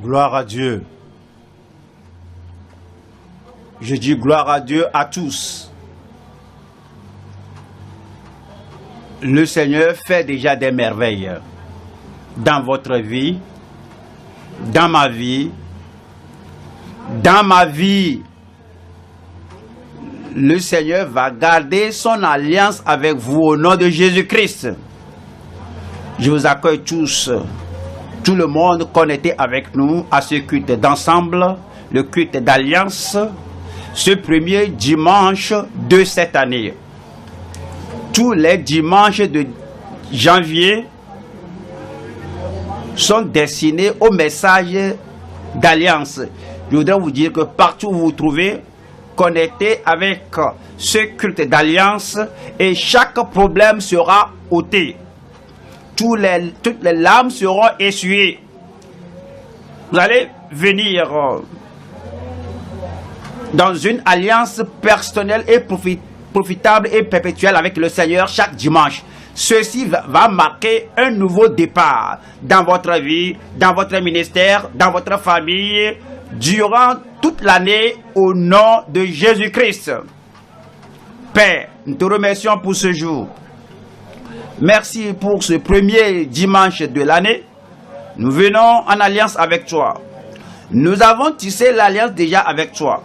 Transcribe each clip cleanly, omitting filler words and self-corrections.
Gloire à Dieu. Je dis gloire à Dieu à tous. Le Seigneur fait déjà des merveilles dans votre vie, dans ma vie. Dans ma vie, le Seigneur va garder son alliance avec vous au nom de Jésus-Christ. Je vous accueille tous, tout le monde connecté avec nous à ce culte d'ensemble, le culte d'alliance, ce premier dimanche de cette année. Tous les dimanches de janvier sont destinés au message d'alliance. Je voudrais vous dire que partout où vous vous trouvez, connecté avec ce culte d'alliance, et chaque problème sera ôté. Toutes les larmes seront essuyées. Vous allez venir dans une alliance personnelle et profitable et perpétuelle avec le Seigneur chaque dimanche. Ceci va marquer un nouveau départ dans votre vie, dans votre ministère, dans votre famille, durant toute l'année au nom de Jésus-Christ. Père, nous te remercions pour ce jour. Merci pour ce premier dimanche de l'année. Nous venons en alliance avec toi. Nous avons tissé l'alliance déjà avec toi.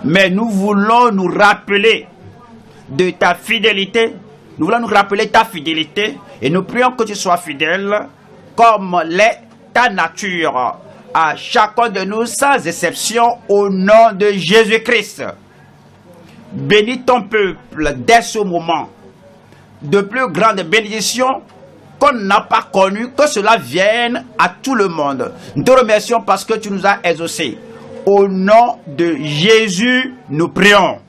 Mais nous voulons nous rappeler de ta fidélité. Nous voulons nous rappeler ta fidélité. Et nous prions que tu sois fidèle comme l'est ta nature à chacun de nous sans exception au nom de Jésus-Christ. Bénis ton peuple dès ce moment. De plus grandes bénédictions qu'on n'a pas connues, que cela vienne à tout le monde. Nous te remercions parce que tu nous as exaucés. Au nom de Jésus, nous prions.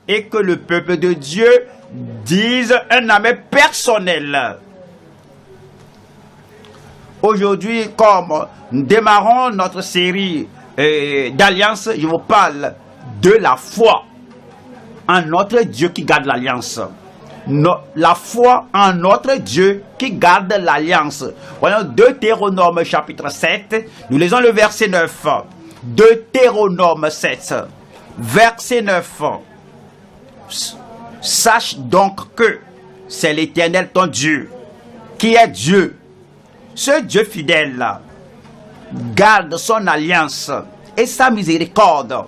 Et que le peuple de Dieu dise un amen personnel. Aujourd'hui, comme nous démarrons notre série d'alliance, je vous parle de la foi en notre Dieu qui garde l'alliance. La foi en notre Dieu qui garde l'alliance. Voyons Deutéronome chapitre 7, nous lisons le verset 9. Deutéronome 7, verset 9. Sache donc que c'est l'Éternel ton Dieu, qui est Dieu. Ce Dieu fidèle garde son alliance et sa miséricorde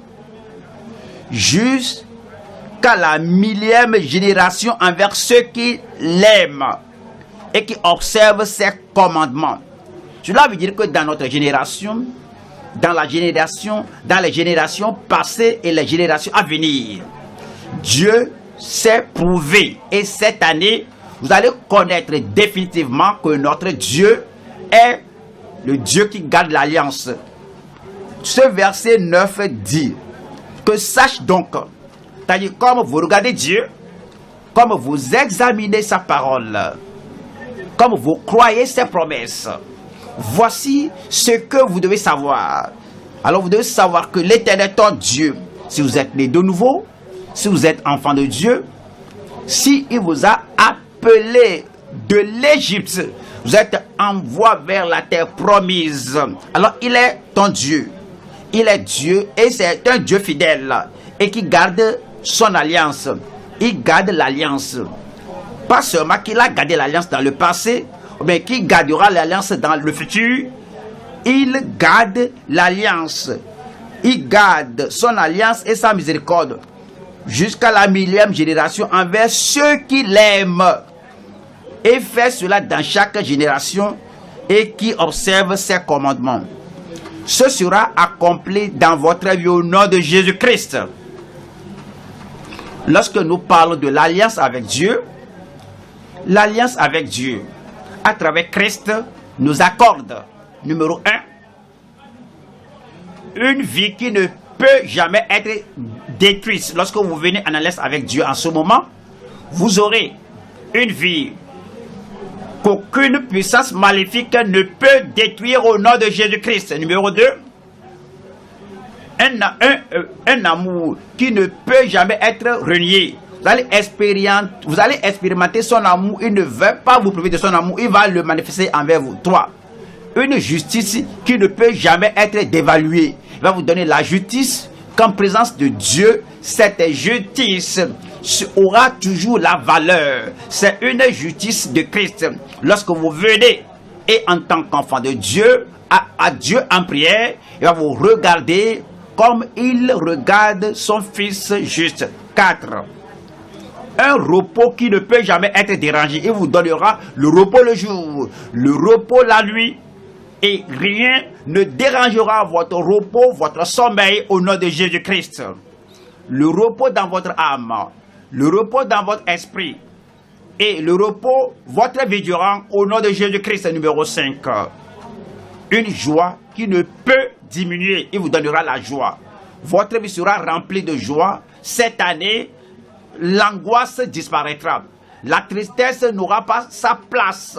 jusqu'à la 1000e génération envers ceux qui l'aiment et qui observent ses commandements. Cela veut dire que dans notre génération, dans les générations passées et les générations à venir, Dieu s'est prouvé. Et cette année, vous allez connaître définitivement que notre Dieu est le Dieu qui garde l'alliance. Ce verset 9 dit que sache donc, c'est-à-dire comme vous regardez Dieu, comme vous examinez sa parole, comme vous croyez ses promesses, voici ce que vous devez savoir. Alors vous devez savoir que l'Éternel ton Dieu, si vous êtes né de nouveau, si vous êtes enfant de Dieu, si il vous a appelé de l'Égypte, vous êtes en voie vers la terre promise. Alors il est ton Dieu. Il est Dieu et c'est un Dieu fidèle et qui garde son alliance. Il garde l'alliance. Pas seulement qu'il a gardé l'alliance dans le passé, mais qu'il gardera l'alliance dans le futur. Il garde l'alliance. Il garde son alliance et sa miséricorde jusqu'à la 1000e génération envers ceux qui l'aiment. Et fait cela dans chaque génération et qui observe ses commandements. Ce sera accompli dans votre vie au nom de Jésus-Christ. Lorsque nous parlons de l'alliance avec Dieu à travers Christ nous accorde, numéro 1, une vie qui ne peut jamais être détruite. Lorsque vous venez en alliance avec Dieu en ce moment, vous aurez une vie qu'aucune puissance maléfique ne peut détruire au nom de Jésus-Christ. Numéro 2, un amour qui ne peut jamais être renié. Vous allez expérimenter son amour. Il ne veut pas vous priver de son amour. Il va le manifester envers vous. 3, Une justice qui ne peut jamais être dévaluée. Il va vous donner la justice qu'en présence de Dieu, cette justice aura toujours la valeur. C'est une justice de Christ. Lorsque vous venez et en tant qu'enfant de Dieu, à Dieu en prière, il va vous regarder comme il regarde son fils juste. 4. Un repos qui ne peut jamais être dérangé. Il vous donnera le repos le jour, le repos la nuit. Et rien ne dérangera votre repos, votre sommeil au nom de Jésus-Christ. Le repos dans votre âme, le repos dans votre esprit et le repos, votre vie durant au nom de Jésus-Christ. Numéro 5. Une joie qui ne peut diminuer. Il vous donnera la joie. Votre vie sera remplie de joie. Cette année, l'angoisse disparaîtra. La tristesse n'aura pas sa place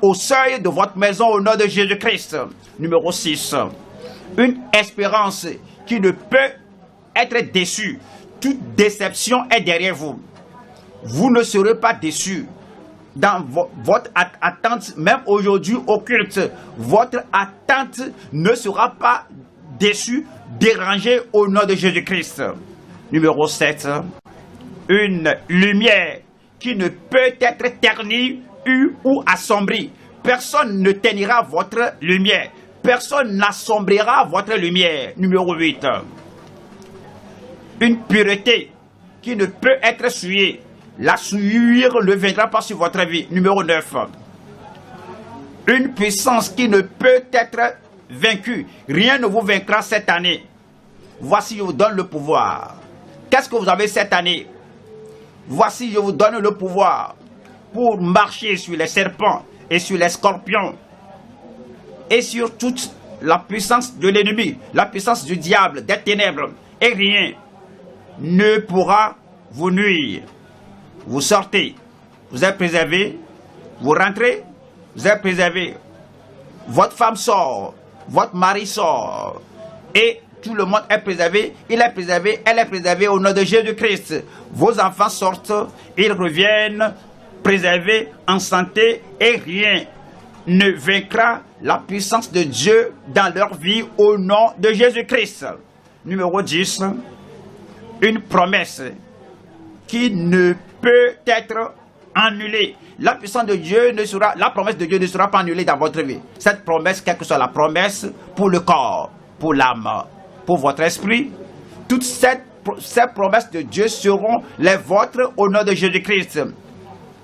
au seuil de votre maison au nom de Jésus-Christ. Numéro 6. Une espérance qui ne peut être déçue. Toute déception est derrière vous. Vous ne serez pas déçus. Dans votre attente, même aujourd'hui au culte, votre attente ne sera pas déçue, dérangée au nom de Jésus-Christ. Numéro 7. Une lumière qui ne peut être ternie ou assombri. Personne ne teignira votre lumière. Personne n'assombrira votre lumière. Numéro 8. Une pureté qui ne peut être souillée. La souillure ne viendra pas sur votre vie. Numéro 9. Une puissance qui ne peut être vaincue. Rien ne vous vaincra cette année. Voici, je vous donne le pouvoir. Qu'est-ce que vous avez cette année? Voici, je vous donne le pouvoir pour marcher sur les serpents et sur les scorpions et sur toute la puissance de l'ennemi, la puissance du diable, des ténèbres, et rien ne pourra vous nuire. Vous sortez, vous êtes préservé, vous rentrez, vous êtes préservé. Votre femme sort, votre mari sort, et tout le monde est préservé, il est préservé, elle est préservée au nom de Jésus-Christ. Vos enfants sortent, ils reviennent préservés, en santé, et rien ne vaincra la puissance de Dieu dans leur vie au nom de Jésus-Christ. Numéro 10. Une promesse qui ne peut être annulée. La puissance de Dieu ne sera, la promesse de Dieu ne sera pas annulée dans votre vie. Cette promesse, quelle que soit la promesse, pour le corps, pour l'âme, pour votre esprit, toutes ces promesses de Dieu seront les vôtres au nom de Jésus-Christ.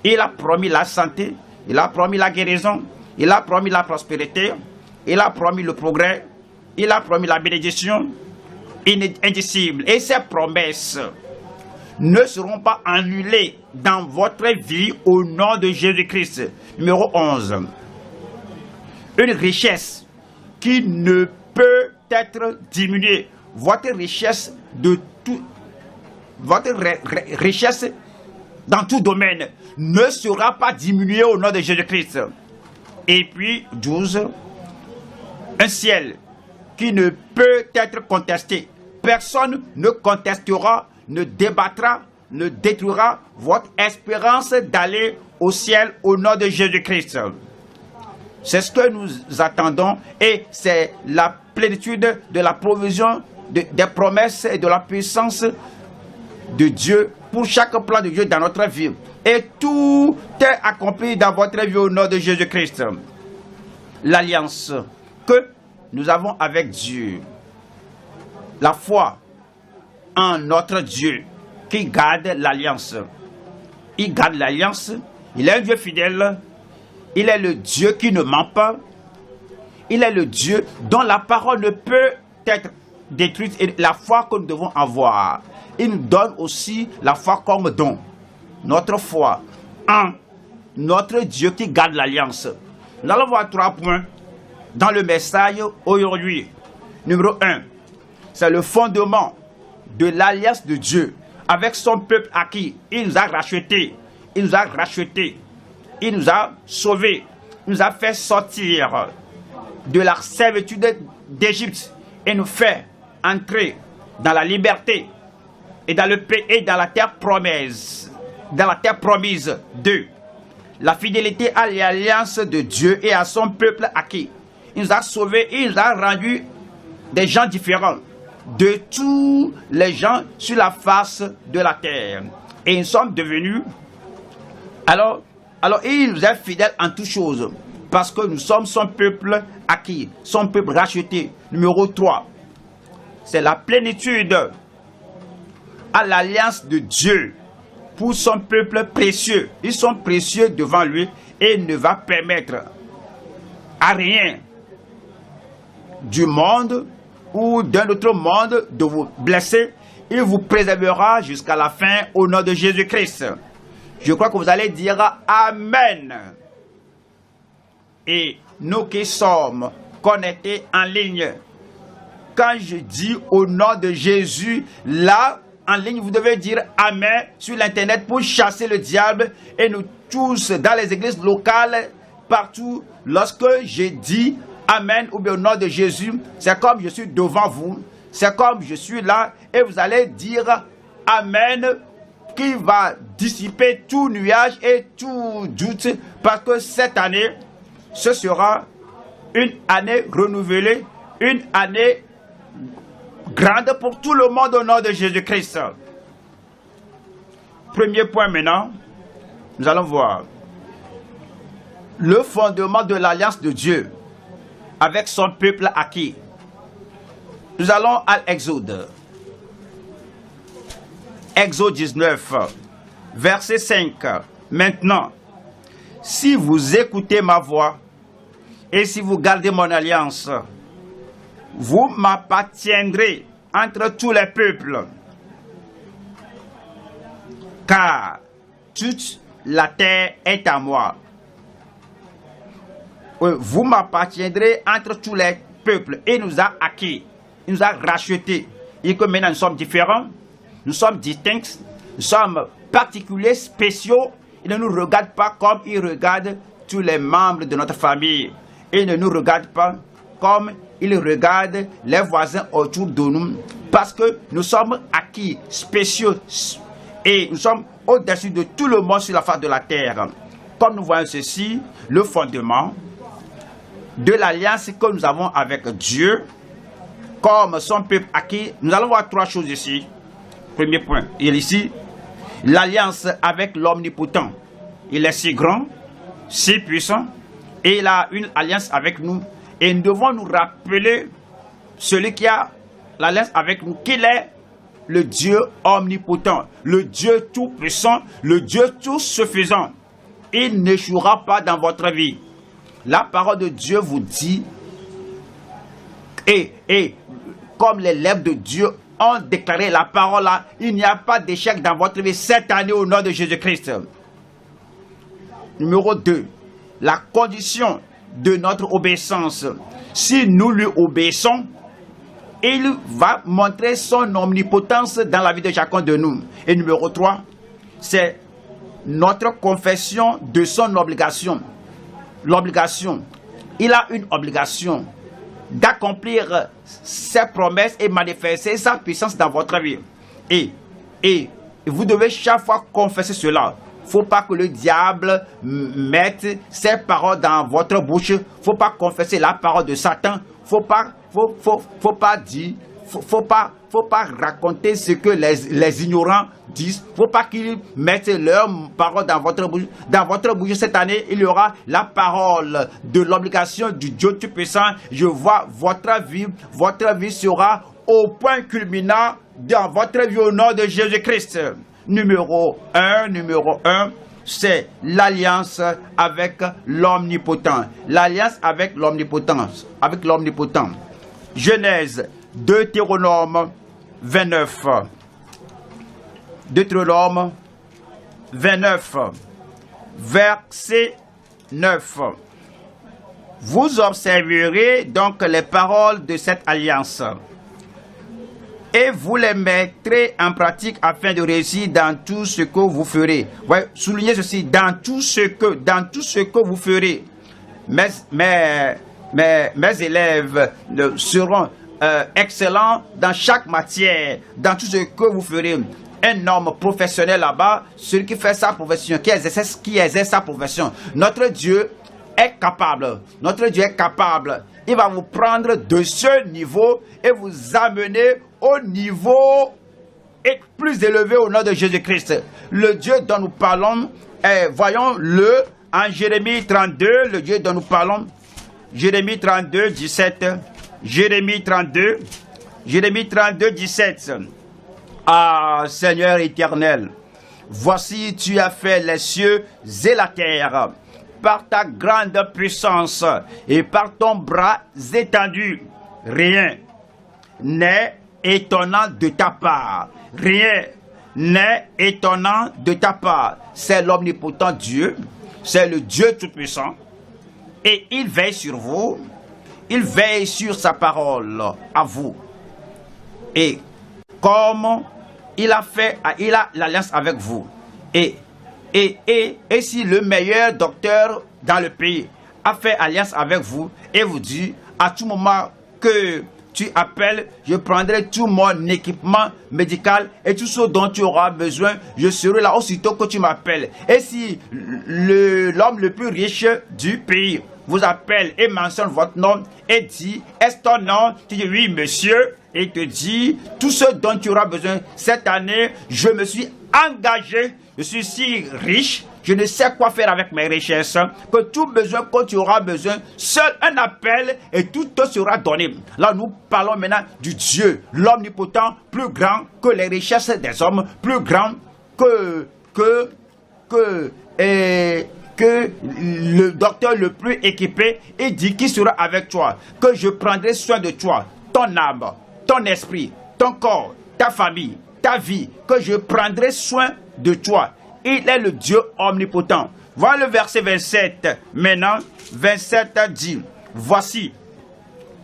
Il a promis la santé, il a promis la guérison, il a promis la prospérité, il a promis le progrès, il a promis la bénédiction indicible. Et ces promesses ne seront pas annulées dans votre vie au nom de Jésus-Christ. Numéro 11. Une richesse qui ne peut être diminuée. Votre richesse de tout, votre richesse dans tout domaine ne sera pas diminuée au nom de Jésus-Christ. Et puis 12. Un ciel qui ne peut être contesté. Personne ne contestera, ne débattra, ne détruira votre espérance d'aller au ciel au nom de Jésus-Christ. C'est ce que nous attendons et c'est la plénitude de la provision des promesses et de la puissance de Dieu pour chaque plan de Dieu dans notre vie. Et tout est accompli dans votre vie au nom de Jésus-Christ. L'alliance que nous avons avec Dieu, la foi en notre Dieu qui garde l'alliance. Il garde l'alliance, il est un Dieu fidèle, il est le Dieu qui ne ment pas, il est le Dieu dont la parole ne peut être détruite et la foi que nous devons avoir. Il nous donne aussi la foi comme don. Notre foi en notre Dieu qui garde l'alliance. Nous allons voir 3 points dans le message aujourd'hui. Numéro 1, c'est le fondement de l'alliance de Dieu avec son peuple à qui il nous a rachetés. Il nous a rachetés. Il nous a sauvés. Il nous a fait sortir de la servitude d'Égypte et nous fait entrer dans la liberté et dans le pays et dans la terre promise. Dans la terre promise. 2. la fidélité à l'alliance de Dieu et à son peuple acquis. Il nous a sauvés, il nous a rendus des gens différents de tous les gens sur la face de la terre. Et nous sommes devenus, alors il nous est fidèle en toutes choses, parce que nous sommes son peuple acquis, son peuple racheté. Numéro 3, c'est la plénitude à l'alliance de Dieu pour son peuple précieux. Ils sont précieux devant lui et il ne va permettre à rien du monde ou d'un autre monde de vous blesser. Il vous préservera jusqu'à la fin au nom de Jésus-Christ. Je crois que vous allez dire Amen. Et nous qui sommes connectés en ligne, quand je dis au nom de Jésus, là, en ligne, vous devez dire Amen sur l'internet pour chasser le diable. Et nous tous, dans les églises locales, partout, lorsque je dis Amen ou bien au nom de Jésus, c'est comme je suis devant vous, c'est comme je suis là, et vous allez dire Amen, qui va dissiper tout nuage et tout doute, parce que cette année, ce sera une année renouvelée, une année grande pour tout le monde au nom de Jésus-Christ. Premier point maintenant, nous allons voir le fondement de l'alliance de Dieu avec son peuple acquis. Nous allons à Exode. Exode 19, verset 5. Maintenant, si vous écoutez ma voix et si vous gardez mon alliance, vous m'appartiendrez entre tous les peuples, car toute la terre est à moi. Vous m'appartiendrez entre tous les peuples. Et il nous a acquis, il nous a rachetés. Et que maintenant nous sommes différents, nous sommes distincts, nous sommes particuliers, spéciaux. Il ne nous regarde pas comme il regarde tous les membres de notre famille. Il ne nous regarde pas comme il regarde les voisins autour de nous. Parce que nous sommes acquis, spéciaux. Et nous sommes au-dessus de tout le monde sur la face de la terre. Comme nous voyons ceci, le fondement de l'alliance que nous avons avec Dieu, comme son peuple acquis, nous allons voir trois choses ici. Premier point, il est ici, l'alliance avec l'omnipotent. Il est si grand, si puissant, et il a une alliance avec nous. Et nous devons nous rappeler, celui qui a l'alliance avec nous, qu'il est le Dieu omnipotent, le Dieu tout-puissant, le Dieu tout-suffisant. Il n'échouera pas dans votre vie. La parole de Dieu vous dit, et comme les lèvres de Dieu ont déclaré la parole là, il n'y a pas d'échec dans votre vie cette année au nom de Jésus-Christ. Numéro 2, la condition de notre obéissance. Si nous lui obéissons, il va montrer son omnipotence dans la vie de chacun de nous. Et numéro 3, c'est notre confession de son obligation. L'obligation. Il a une obligation d'accomplir ses promesses et manifester sa puissance dans votre vie. Et vous devez chaque fois confesser cela. Il ne faut pas que le diable mette ses paroles dans votre bouche. Il ne faut pas confesser la parole de Satan. Faut pas dire, faut pas raconter ce que les ignorants disent. Faut pas qu'ils mettent leurs paroles dans votre bouche. Dans votre bouche cette année, il y aura la parole de l'obligation du Dieu Tout-Puissant. Je vois votre vie sera au point culminant dans votre vie au nom de Jésus-Christ. Numéro 1, c'est l'alliance avec l'omnipotent. L'alliance avec l'omnipotence, avec l'omnipotent. Genèse, Deutéronome 29. Deutéronome 29, verset 9. Vous observerez donc les paroles de cette alliance et vous les mettrez en pratique afin de réussir dans tout ce que vous ferez. Ouais, soulignez ceci, dans tout ce que vous ferez. Mes élèves seront excellents dans chaque matière, dans tout ce que vous ferez. un homme professionnel là-bas, celui qui fait sa profession, qui exerce sa profession. Notre Dieu est capable. Notre Dieu est capable. Il va vous prendre de ce niveau et vous amener au niveau plus élevé au nom de Jésus-Christ. Le Dieu dont nous parlons, voyons-le en Jérémie 32, le Dieu dont nous parlons, Jérémie 32, 17. Jérémie 32, 17. Ah, Seigneur éternel, voici tu as fait les cieux et la terre par ta grande puissance et par ton bras étendu. Rien n'est étonnant de ta part. Rien n'est étonnant de ta part. C'est l'omnipotent Dieu, c'est le Dieu tout-puissant. Et il veille sur vous, il veille sur sa parole à vous. Et comme il a l'alliance avec vous. Et si le meilleur docteur dans le pays a fait alliance avec vous et vous dit à tout moment que tu appelles, je prendrai tout mon équipement médical et tout ce dont tu auras besoin, je serai là aussitôt que tu m'appelles. Et si l'homme le plus riche du pays vous appelle et mentionne votre nom et dit, est-ce ton nom? Tu dis oui, monsieur. Et il te dit, tout ce dont tu auras besoin cette année, je me suis engagé, je suis si riche, je ne sais quoi faire avec mes richesses, que tout besoin que tu auras besoin, seul un appel et tout te sera donné. Là, nous parlons maintenant du Dieu, l'omnipotent, plus grand que les richesses des hommes, plus grand que le docteur le plus équipé. Il dit qu'il sera avec toi, que je prendrai soin de toi, ton âme, ton esprit, ton corps, ta famille, ta vie, que je prendrai soin de toi. Il est le Dieu omnipotent. Voilà le verset 27. Maintenant, 27 dit, voici,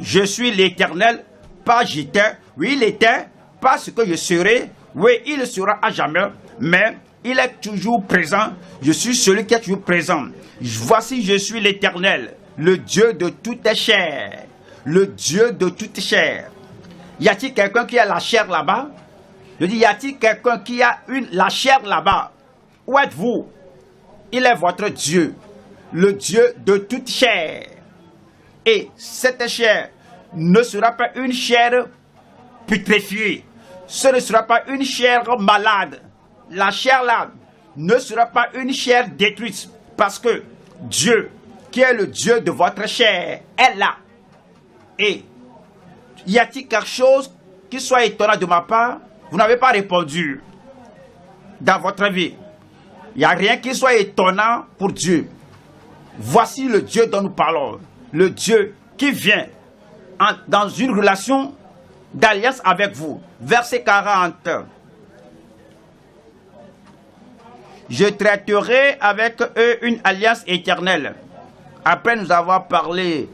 je suis l'Éternel, pas j'étais. Oui, il était, pas ce que je serai. Oui, il sera à jamais, mais il est toujours présent. Je suis celui qui est toujours présent. Voici, je suis l'Éternel, le Dieu de toute chair. Le Dieu de toute chair. Y a-t-il quelqu'un qui a la chair là-bas? Je dis, y a-t-il quelqu'un qui a la chair là-bas? Où êtes-vous? Il est votre Dieu, le Dieu de toute chair. Et cette chair ne sera pas une chair putréfiée. Ce ne sera pas une chair malade. La chair là ne sera pas une chair détruite. Parce que Dieu, qui est le Dieu de votre chair, est là. Et y a-t-il quelque chose qui soit étonnant de ma part? Vous n'avez pas répondu dans votre vie. Il n'y a rien qui soit étonnant pour Dieu. Voici le Dieu dont nous parlons. Le Dieu qui vient dans une relation d'alliance avec vous. Verset 40. Je traiterai avec eux une alliance éternelle. Après nous avoir parlé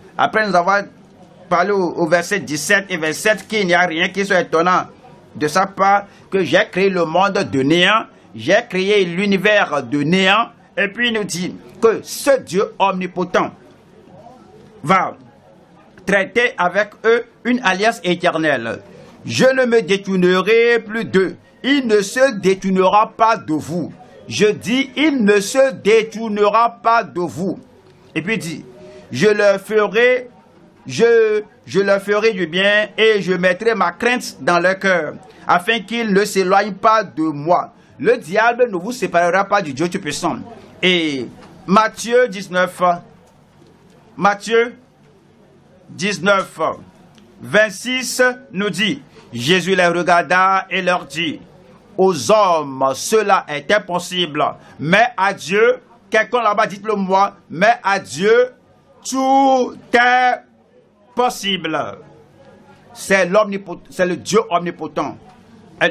au verset 17 et 27, qu'il n'y a rien qui soit étonnant de sa part, que j'ai créé le monde de néant, j'ai créé l'univers de néant, et puis il nous dit que ce Dieu omnipotent va traiter avec eux une alliance éternelle. Je ne me détournerai plus d'eux, il ne se détournera pas de vous. Je dis, il ne se détournera pas de vous. Et puis il dit, je leur ferai du bien et je mettrai ma crainte dans leur cœur, afin qu'ils ne s'éloignent pas de moi. Le diable ne vous séparera pas du Dieu Tout-Puissant. Et Matthieu 19, 26 nous dit, Jésus les regarda et leur dit, aux hommes, cela est impossible, mais à Dieu, quelqu'un là-bas, dites-le moi, mais à Dieu, tout est possible. C'est le Dieu omnipotent.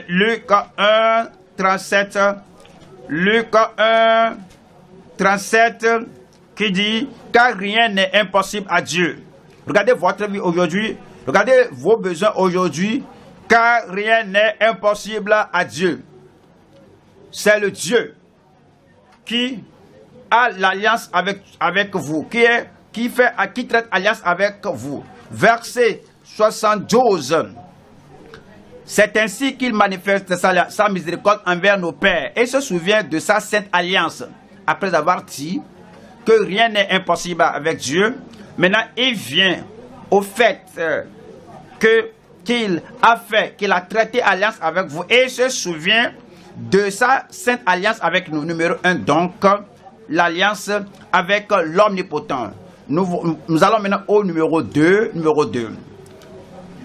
Luc 1, 37, Luc 1, 37, qui dit, car rien n'est impossible à Dieu. Regardez votre vie aujourd'hui, regardez vos besoins aujourd'hui, car rien n'est impossible à Dieu. C'est le Dieu qui a l'alliance avec vous, qui traite alliance avec vous. Verset 72. C'est ainsi qu'il manifeste sa miséricorde envers nos pères et se souvient de sa sainte alliance. Après avoir dit que rien n'est impossible avec Dieu, maintenant il vient au fait qu'il a traité alliance avec vous et se souvient de sa sainte alliance avec nous. Numéro 1, donc, l'alliance avec l'omnipotent. Nous allons maintenant au numéro 2.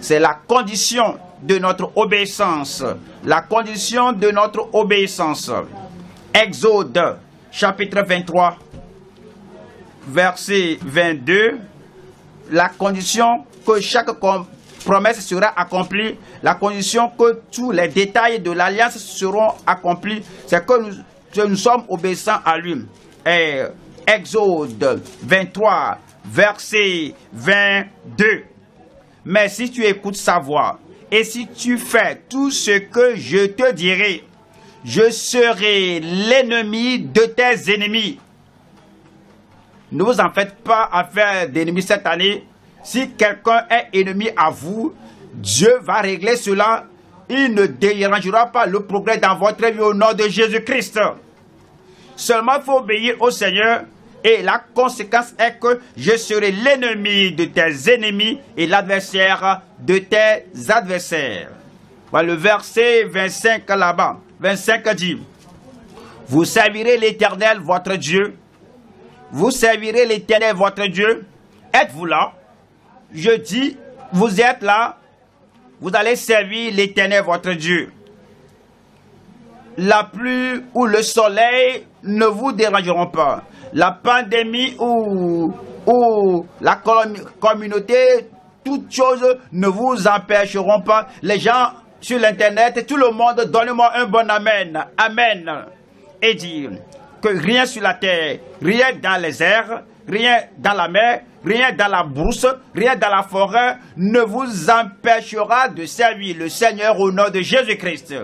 C'est la condition de notre obéissance. La condition de notre obéissance. Exode, chapitre 23, verset 22. La condition que chaque promesse sera accomplie, la condition que tous les détails de l'alliance seront accomplis, c'est que nous sommes obéissants à lui. Et Exode 23, verset 22. Mais si tu écoutes sa voix, et si tu fais tout ce que je te dirai, je serai l'ennemi de tes ennemis. Ne vous en faites pas affaire d'ennemis cette année. Si quelqu'un est ennemi à vous, Dieu va régler cela. Il ne dérangera pas le progrès dans votre vie au nom de Jésus-Christ. Seulement, il faut obéir au Seigneur. Et la conséquence est que je serai l'ennemi de tes ennemis et l'adversaire de tes adversaires. Voilà le verset 25 là-bas. 25 dit, vous servirez l'Éternel, votre Dieu. Vous servirez l'Éternel, votre Dieu. Êtes-vous là? Je dis, vous êtes là. Vous allez servir l'Éternel, votre Dieu. La pluie ou le soleil ne vous dérangeront pas. La pandémie ou la communauté, toutes choses ne vous empêcheront pas. Les gens sur l'internet, tout le monde, donnez-moi un bon amen. Amen. Et dire que rien sur la terre, rien dans les airs, rien dans la mer, rien dans la brousse, rien dans la forêt ne vous empêchera de servir le Seigneur au nom de Jésus-Christ.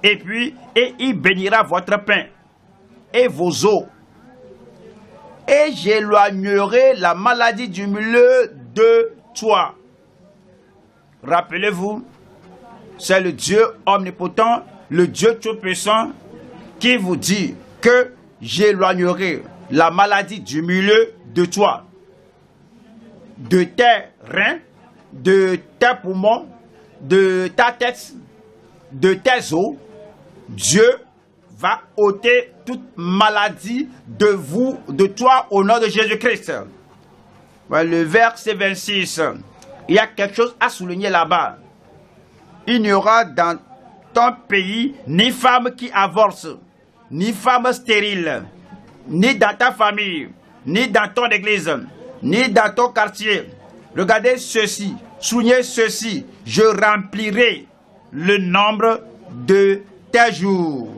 Et puis, et il bénira votre pain et vos eaux. Et j'éloignerai la maladie du milieu de toi. Rappelez-vous, c'est le Dieu omnipotent, le Dieu tout-puissant, qui vous dit que j'éloignerai la maladie du milieu de toi, de tes reins, de tes poumons, de ta tête, de tes os. Dieu va ôter toute maladie de vous, de toi, au nom de Jésus-Christ. Le verset 26, il y a quelque chose à souligner là-bas. Il n'y aura dans ton pays ni femme qui avorce, ni femme stérile, ni dans ta famille, ni dans ton église, ni dans ton quartier. Regardez ceci, soulignez ceci. Je remplirai le nombre de tes jours.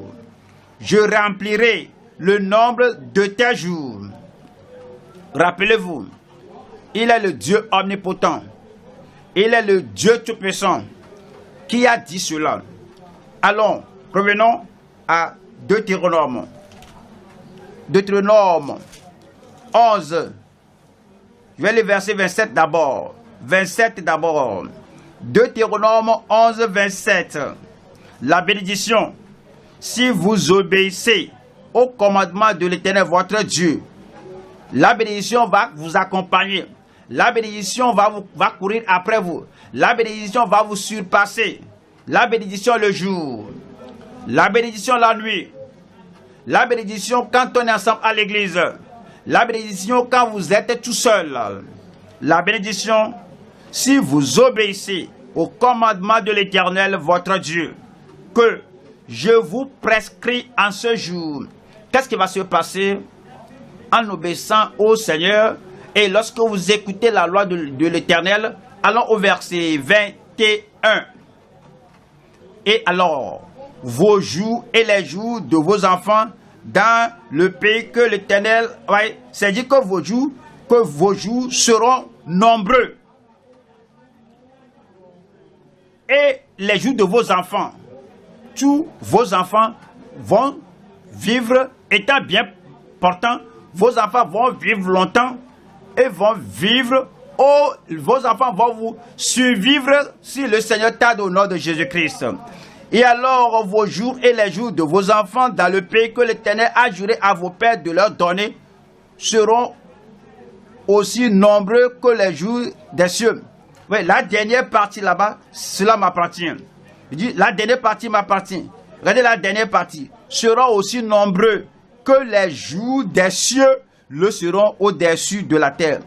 Je remplirai le nombre de tes jours. Rappelez-vous, il est le Dieu omnipotent. Il est le Dieu tout-puissant qui a dit cela. Allons, revenons à Deutéronome. Deutéronome 11. Je vais le verset 27 d'abord. 27 d'abord. Deutéronome 11, 27. La bénédiction. Si vous obéissez au commandement de l'Éternel, votre Dieu, la bénédiction va vous accompagner. La bénédiction va courir après vous. La bénédiction va vous surpasser. La bénédiction le jour. La bénédiction la nuit. La bénédiction quand on est ensemble à l'église. La bénédiction quand vous êtes tout seul. La bénédiction si vous obéissez au commandement de l'Éternel, votre Dieu, que je vous prescris en ce jour. Qu'est-ce qui va se passer en obéissant au Seigneur? Et lorsque vous écoutez la loi de l'Éternel, allons au verset 21. Et alors, vos jours et les jours de vos enfants dans le pays que l'Éternel, c'est dit que vos jours seront nombreux. Et les jours de vos enfants, tous vos enfants vont vivre, étant bien portants, vos enfants vont vivre longtemps et vont vivre Oh, vos enfants vont vous survivre si le Seigneur tarde au nom de Jésus-Christ. Et alors vos jours et les jours de vos enfants dans le pays que l'Éternel a juré à vos pères de leur donner seront aussi nombreux que les jours des cieux. Oui, la dernière partie là-bas, cela m'appartient. Je dis, la dernière partie m'appartient. Regardez la dernière partie. Seront aussi nombreux que les jours des cieux le seront au-dessus de la terre.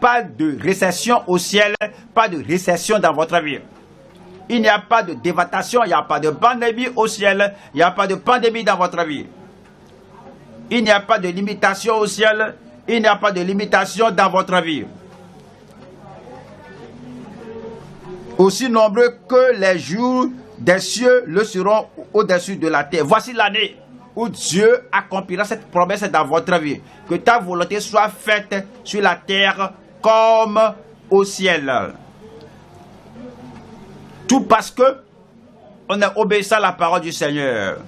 Pas de récession au ciel, pas de récession dans votre vie. Il n'y a pas de dévastation, il n'y a pas de pandémie au ciel, il n'y a pas de pandémie dans votre vie. Il n'y a pas de limitation au ciel, il n'y a pas de limitation dans votre vie. Aussi nombreux que les jours des cieux le seront au-dessus de la terre. Voici l'année où Dieu accomplira cette promesse dans votre vie. Que ta volonté soit faite sur la terre comme au ciel. Tout parce que on est obéissant à la parole du Seigneur.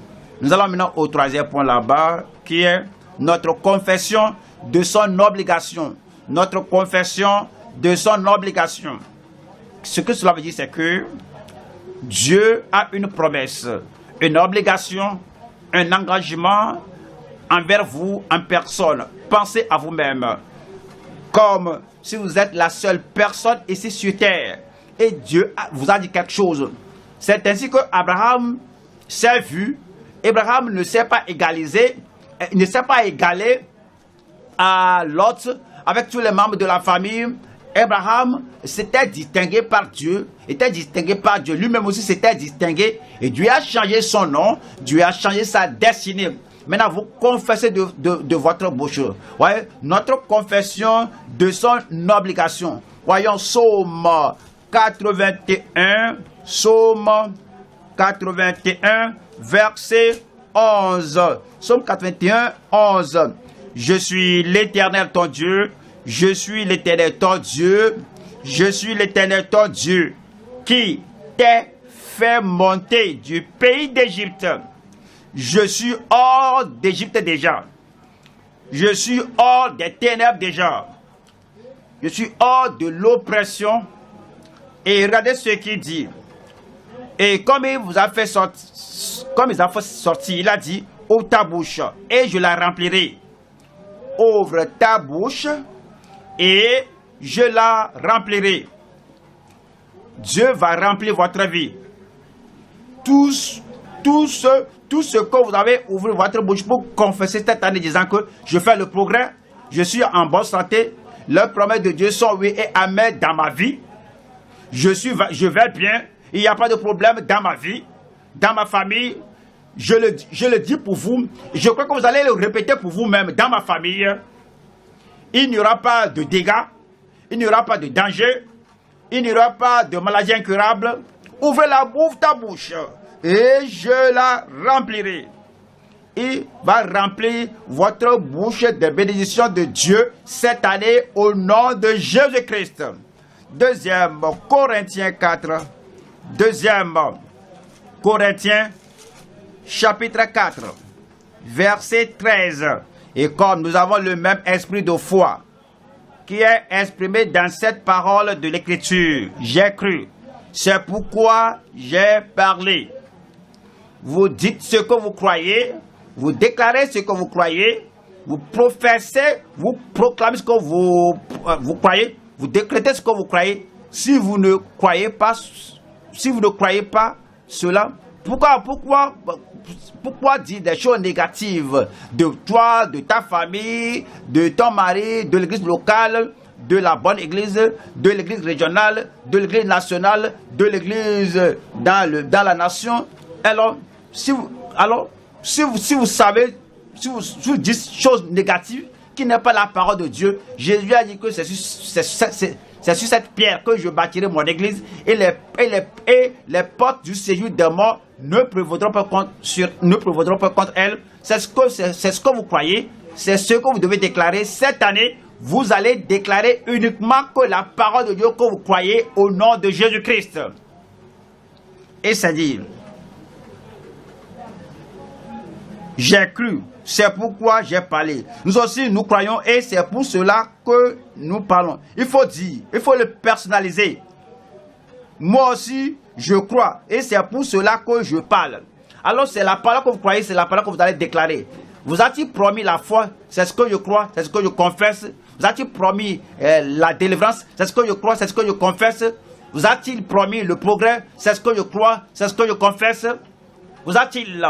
Nous allons maintenant au troisième point là-bas, qui est notre confession de son obligation. Notre confession de son obligation. Ce que cela veut dire, c'est que Dieu a une promesse, une obligation, un engagement envers vous en personne. Pensez à vous-même comme si vous êtes la seule personne ici sur terre et Dieu vous a dit quelque chose. C'est ainsi que Abraham s'est vu. Abraham ne s'est pas égalisé, ne s'est pas égalé à Lot avec tous les membres de la famille. Abraham s'était distingué par Dieu, était distingué par Dieu. Lui-même aussi s'était distingué et Dieu a changé son nom, Dieu a changé sa destinée. Maintenant, vous confessez de votre bouche. Voyez, notre confession de son obligation. Voyons, Psaume 81, Psaume 81, verset 11. Psaume 81, 11. Je suis l'Éternel ton Dieu. Je suis l'Éternel ton Dieu, je suis l'Éternel ton Dieu, qui t'ai fait monter du pays d'Égypte. Je suis hors d'Égypte déjà. Je suis hors des ténèbres déjà. Je suis hors de l'oppression. Et regardez ce qu'il dit. Et comme il vous a fait sortir, il a dit, ouvre ta bouche et je la remplirai. Ouvre ta bouche et je la remplirai. Dieu va remplir votre vie. Tout ce que vous avez ouvert votre bouche pour confesser cette année disant que je fais le progrès, je suis en bonne santé, les promesses de Dieu sont oui et amen dans ma vie, je vais bien, il n'y a pas de problème dans ma vie, dans ma famille, je le dis pour vous, je crois que vous allez le répéter pour vous-même, dans ma famille, il n'y aura pas de dégâts, il n'y aura pas de danger, il n'y aura pas de maladie incurable. Ouvrez ta bouche et je la remplirai. Il va remplir votre bouche des bénédictions de Dieu cette année au nom de Jésus-Christ. Deuxième Corinthiens 4. Deuxième Corinthiens chapitre 4, verset 13. Et comme nous avons le même esprit de foi qui est exprimé dans cette parole de l'Écriture, j'ai cru, c'est pourquoi j'ai parlé. Vous dites ce que vous croyez, vous déclarez ce que vous croyez, vous professez, vous proclamez ce que vous croyez, vous décrétez ce que vous croyez. Si vous ne croyez pas cela, pourquoi dire des choses négatives de toi, de ta famille, de ton mari, de l'église locale, de la bonne église, de l'église régionale, de l'église nationale, de l'église dans la nation? Alors, si vous savez, si vous dites choses négatives qui n'est pas la parole de Dieu, Jésus a dit que c'est sur cette pierre que je bâtirai mon église et les portes du séjour des morts ne prévaudront pas contre elle. C'est ce que vous croyez, c'est ce que vous devez déclarer. Cette année, vous allez déclarer uniquement que la parole de Dieu que vous croyez au nom de Jésus-Christ. Et c'est dire, j'ai cru, c'est pourquoi j'ai parlé. Nous aussi, nous croyons et c'est pour cela que nous parlons. Il faut dire, il faut le personnaliser. Moi aussi, je crois et c'est pour cela que je parle. Alors, c'est la parole que vous croyez, c'est la parole que vous allez déclarer. Vous a-t-il promis la foi? C'est ce que je crois, c'est ce que je confesse. Vous a-t-il promis la délivrance? C'est ce que je crois, c'est ce que je confesse. Vous a-t-il promis le progrès? C'est ce que je crois, c'est ce que je confesse. Vous a-t-il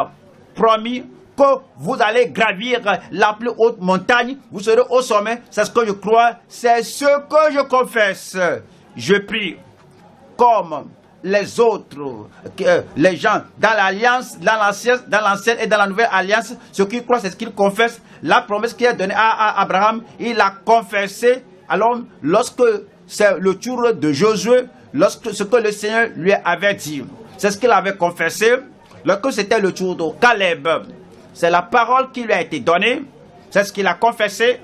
promis que vous allez gravir la plus haute montagne? Vous serez au sommet, c'est ce que je crois, c'est ce que je confesse. Je prie comme les autres, les gens dans l'alliance, dans l'ancienne et dans la nouvelle alliance, ce qu'ils croient, c'est ce qu'ils confessent. La promesse qui est donnée à Abraham, il a confessé. Alors, lorsque c'est le tour de Josué, lorsque ce que le Seigneur lui avait dit, c'est ce qu'il avait confessé. Lorsque c'était le tour de Caleb, c'est la parole qui lui a été donnée, c'est ce qu'il a confessé.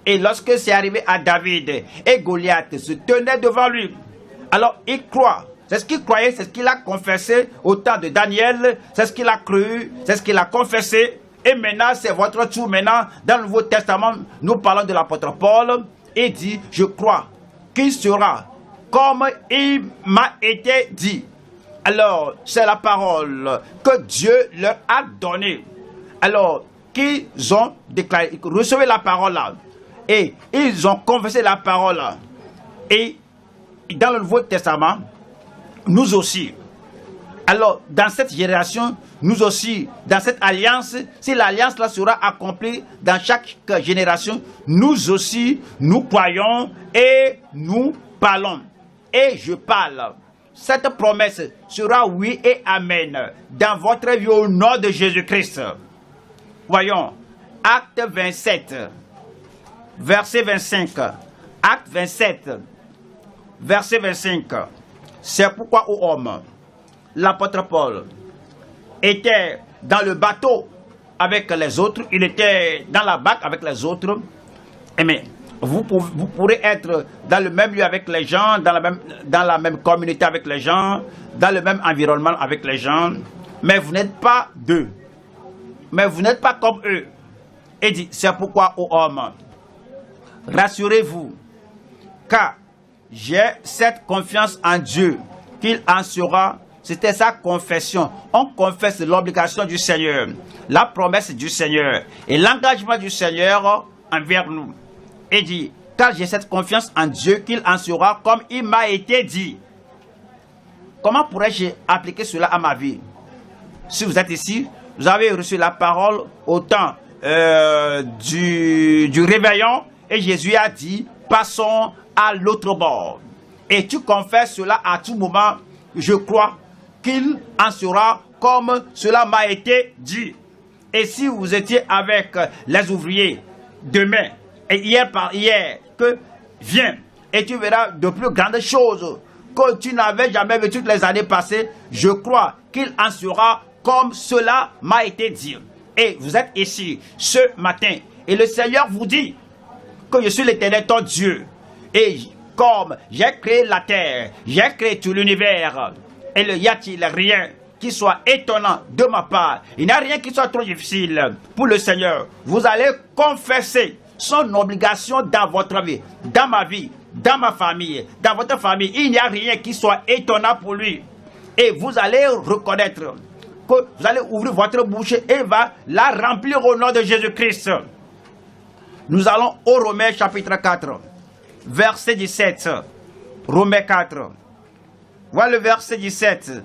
Et lorsque c'est arrivé à David et Goliath se tenait devant lui, alors il croit. C'est ce qu'il croyait, c'est ce qu'il a confessé au temps de Daniel, c'est ce qu'il a cru, c'est ce qu'il a confessé. Et maintenant, c'est votre tour. Maintenant, dans le Nouveau Testament, nous parlons de l'apôtre Paul. Il dit, je crois qu'il sera comme il m'a été dit. Alors, c'est la parole que Dieu leur a donnée. Alors, qu'ils ont déclaré, ils recevaient la parole là. Et ils ont confessé la parole là. Et dans le Nouveau Testament, nous aussi. Alors, dans cette génération, nous aussi, dans cette alliance, si l'alliance là sera accomplie dans chaque génération, nous aussi, nous croyons et nous parlons. Et je parle. Cette promesse sera oui et amen dans votre vie au nom de Jésus-Christ. Voyons, Acte 27, verset 25. Acte 27, verset 25. C'est pourquoi, ô homme, l'apôtre Paul était dans le bateau avec les autres, il était dans la barque avec les autres. Mais vous pourrez être dans le même lieu avec les gens, dans la même communauté avec les gens, dans le même environnement avec les gens, mais vous n'êtes pas d'eux. Mais vous n'êtes pas comme eux. Et dit, c'est pourquoi, ô homme, rassurez-vous, car j'ai cette confiance en Dieu qu'il en sera. C'était sa confession. On confesse l'obligation du Seigneur, la promesse du Seigneur et l'engagement du Seigneur envers nous. Et dit, car j'ai cette confiance en Dieu qu'il en sera comme il m'a été dit. Comment pourrais-je appliquer cela à ma vie? Si vous êtes ici, vous avez reçu la parole au temps du réveillon et Jésus a dit, passons à l'autre bord. Et tu confesses cela à tout moment. Je crois qu'il en sera comme cela m'a été dit. Et si vous étiez avec les ouvriers demain et hier par hier, que viens et tu verras de plus grandes choses que tu n'avais jamais vu toutes les années passées. Je crois qu'il en sera comme cela m'a été dit. Et vous êtes ici ce matin et le Seigneur vous dit que je suis l'Éternel ton Dieu. Et comme j'ai créé la terre, j'ai créé tout l'univers, et il n'y a-t-il rien qui soit étonnant de ma part? Il n'y a rien qui soit trop difficile pour le Seigneur. Vous allez confesser son obligation dans votre vie, dans ma vie, dans ma famille, dans votre famille. Il n'y a rien qui soit étonnant pour lui. Et vous allez reconnaître que vous allez ouvrir votre bouche et va la remplir au nom de Jésus-Christ. Nous allons au Romains chapitre 4, verset 17. Romains 4. Voilà le verset 17.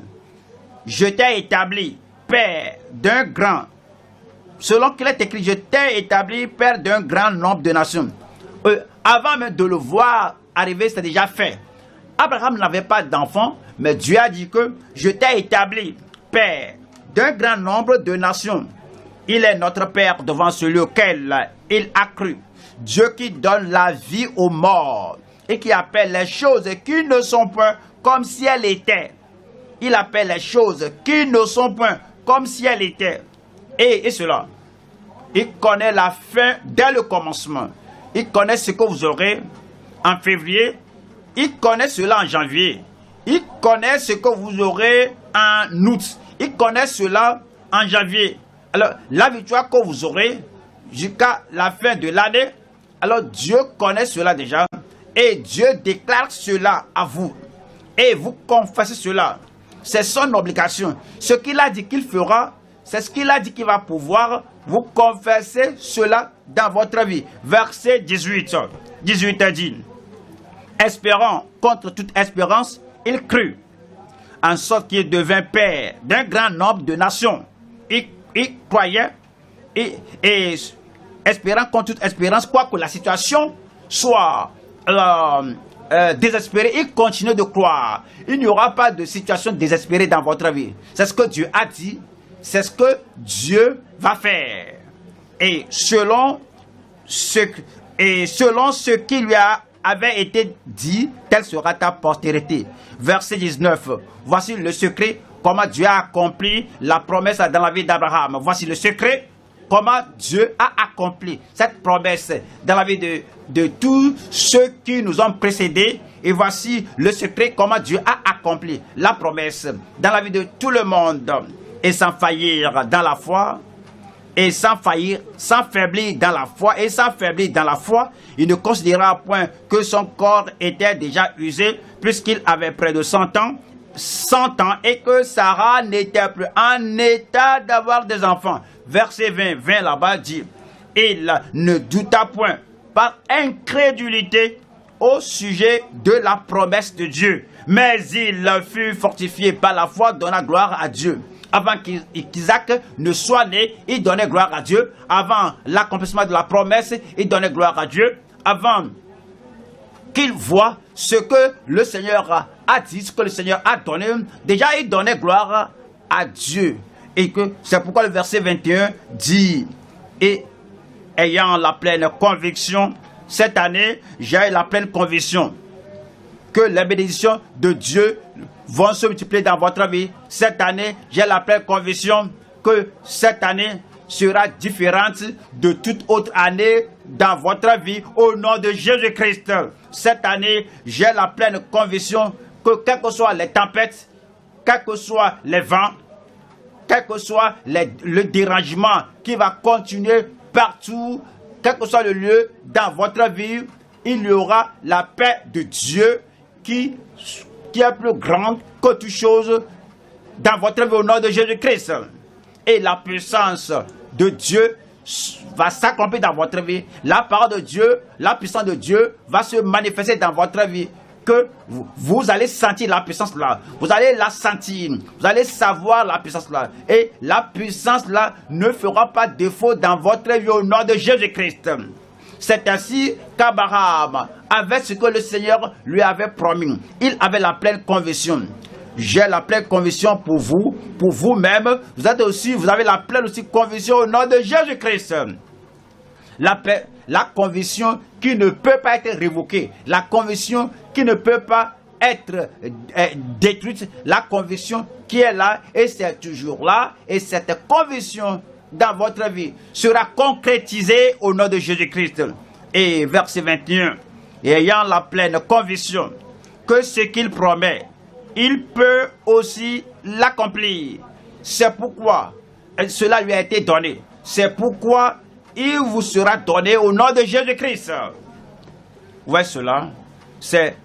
Je t'ai établi père d'un grand. Selon qu'il est écrit, je t'ai établi père d'un grand nombre de nations. Avant même de le voir arriver, c'était déjà fait. Abraham n'avait pas d'enfant, mais Dieu a dit que je t'ai établi père d'un grand nombre de nations. Il est notre Père devant celui auquel il a cru. Dieu qui donne la vie aux morts et qui appelle les choses qui ne sont point comme si elles étaient. Il appelle les choses qui ne sont point comme si elles étaient. Et cela, il connaît la fin dès le commencement. Il connaît ce que vous aurez en février. Il connaît cela en janvier. Il connaît ce que vous aurez en août. Il connaît cela en janvier. Alors, la victoire que vous aurez jusqu'à la fin de l'année, alors Dieu connaît cela déjà et Dieu déclare cela à vous et vous confessez cela. C'est son obligation. Ce qu'il a dit qu'il fera, c'est ce qu'il a dit qu'il va pouvoir. Vous confessez cela dans votre vie. Verset 18. 18 dit, espérant contre toute espérance, il crut, en sorte qu'il devint père d'un grand nombre de nations. Il croyait et espérant contre toute espérance, quoi que la situation soit désespérée, il continue de croire. Il n'y aura pas de situation désespérée dans votre vie. C'est ce que Dieu a dit, c'est ce que Dieu va faire. Et selon ce qui lui avait été dit, telle sera ta postérité. Verset 19. Voici le secret, comment Dieu a accompli la promesse dans la vie d'Abraham. Voici le secret, comment Dieu a accompli cette promesse dans la vie de tous ceux qui nous ont précédés. Et voici le secret, comment Dieu a accompli la promesse dans la vie de tout le monde. Et sans faillir dans la foi, et sans faiblir dans la foi, et sans faiblir dans la foi, il ne considéra point que son corps était déjà usé, puisqu'il avait près de 100 ans, et que Sarah n'était plus en état d'avoir des enfants. Verset 20 là-bas dit, il ne douta point par incrédulité au sujet de la promesse de Dieu, mais il fut fortifié par la foi, donnant gloire à Dieu. Avant qu'Isaac ne soit né, il donnait gloire à Dieu. Avant l'accomplissement de la promesse, il donnait gloire à Dieu. Avant qu'il voit ce que le Seigneur a dit, ce que le Seigneur a donné, déjà il donnait gloire à Dieu. Et que c'est pourquoi le verset 21 dit, et ayant la pleine conviction, cette année, j'ai la pleine conviction que les bénédictions de Dieu vont se multiplier dans votre vie. Cette année, j'ai la pleine conviction que cette année sera différente de toute autre année dans votre vie au nom de Jésus-Christ. Cette année, j'ai la pleine conviction que quelles que soient les tempêtes, quels que soient les vents, quel que soit le dérangement qui va continuer partout, quel que soit le lieu dans votre vie, il y aura la paix de Dieu qui est plus grande que toute chose dans votre vie au nom de Jésus-Christ. Et la puissance de Dieu va s'accomplir dans votre vie. La parole de Dieu, la puissance de Dieu va se manifester dans votre vie. Que vous allez sentir la puissance là. Vous allez la sentir. Vous allez savoir la puissance là. Et la puissance là ne fera pas défaut dans votre vie au nom de Jésus-Christ. C'est ainsi qu'Abraham avait ce que le Seigneur lui avait promis. Il avait la pleine conviction. J'ai la pleine conviction pour vous, pour vous-même. Vous avez la pleine aussi conviction au nom de Jésus-Christ. La conviction qui ne peut pas être révoquée. La conviction qui ne peut pas être détruite. La conviction qui est là et c'est toujours là. Et cette conviction dans votre vie sera concrétisée au nom de Jésus-Christ. Et verset 21, et ayant la pleine conviction que ce qu'il promet, il peut aussi l'accomplir. C'est pourquoi cela lui a été donné. C'est pourquoi il vous sera donné au nom de Jésus-Christ. Ouais, cela, c'est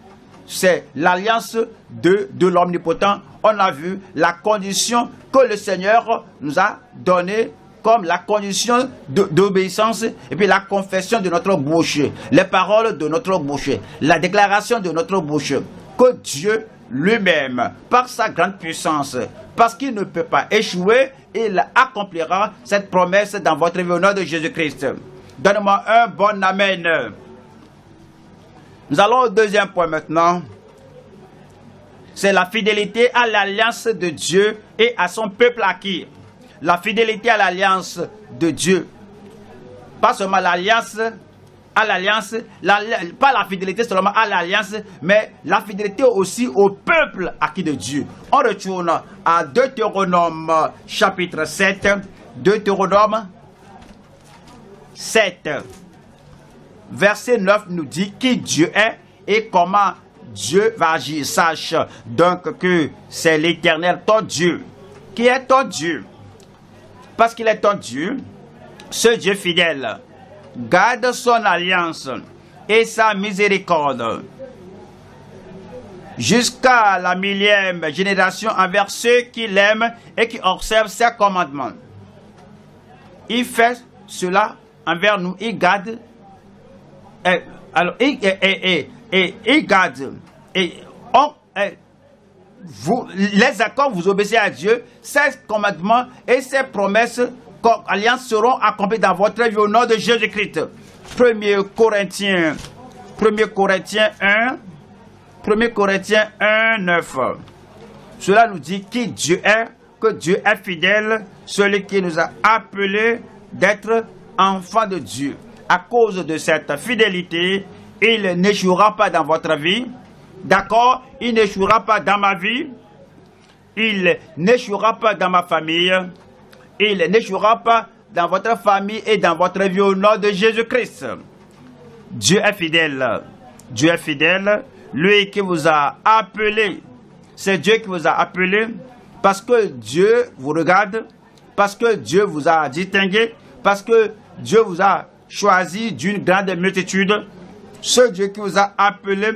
l'alliance de l'Omnipotent. On a vu la condition que le Seigneur nous a donnée comme la condition d'obéissance et puis la confession de notre bouche, les paroles de notre bouche, la déclaration de notre bouche, que Dieu lui-même, par sa grande puissance, parce qu'il ne peut pas échouer, il accomplira cette promesse dans votre vie au nom de Jésus-Christ. Donne-moi un bon amen. Nous allons au deuxième point maintenant. C'est la fidélité à l'alliance de Dieu et à son peuple acquis. La fidélité à l'alliance de Dieu. Pas seulement l'alliance, pas la fidélité seulement à l'alliance, mais la fidélité aussi au peuple acquis de Dieu. On retourne à Deutéronome chapitre 7. Deutéronome 7. Verset 9 nous dit qui Dieu est et comment Dieu va agir. Sache donc que c'est l'Éternel, ton Dieu. Qui est ton Dieu? Parce qu'il est ton Dieu, Ce Dieu fidèle garde son alliance et sa miséricorde jusqu'à la 1000e génération envers ceux qui l'aiment et qui observent ses commandements. Il fait cela envers nous, il garde, il garde, vous, les accords, vous obéissez à Dieu, ses commandements et ses promesses, alliances seront accomplies dans votre vie au nom de Jésus-Christ. 1 Corinthiens 1, 9. Cela nous dit qui Dieu est, que Dieu est fidèle, celui qui nous a appelés d'être enfants de Dieu. À cause de cette fidélité, il n'échouera pas dans votre vie. D'accord? Il n'échouera pas dans ma vie. Il n'échouera pas dans ma famille. Il n'échouera pas dans votre famille et dans votre vie au nom de Jésus-Christ. Dieu est fidèle. Dieu est fidèle. Lui qui vous a appelé. C'est Dieu qui vous a appelé parce que Dieu vous regarde, parce que Dieu vous a distingué, parce que Dieu vous a choisi d'une grande multitude. Ce Dieu qui vous a appelé,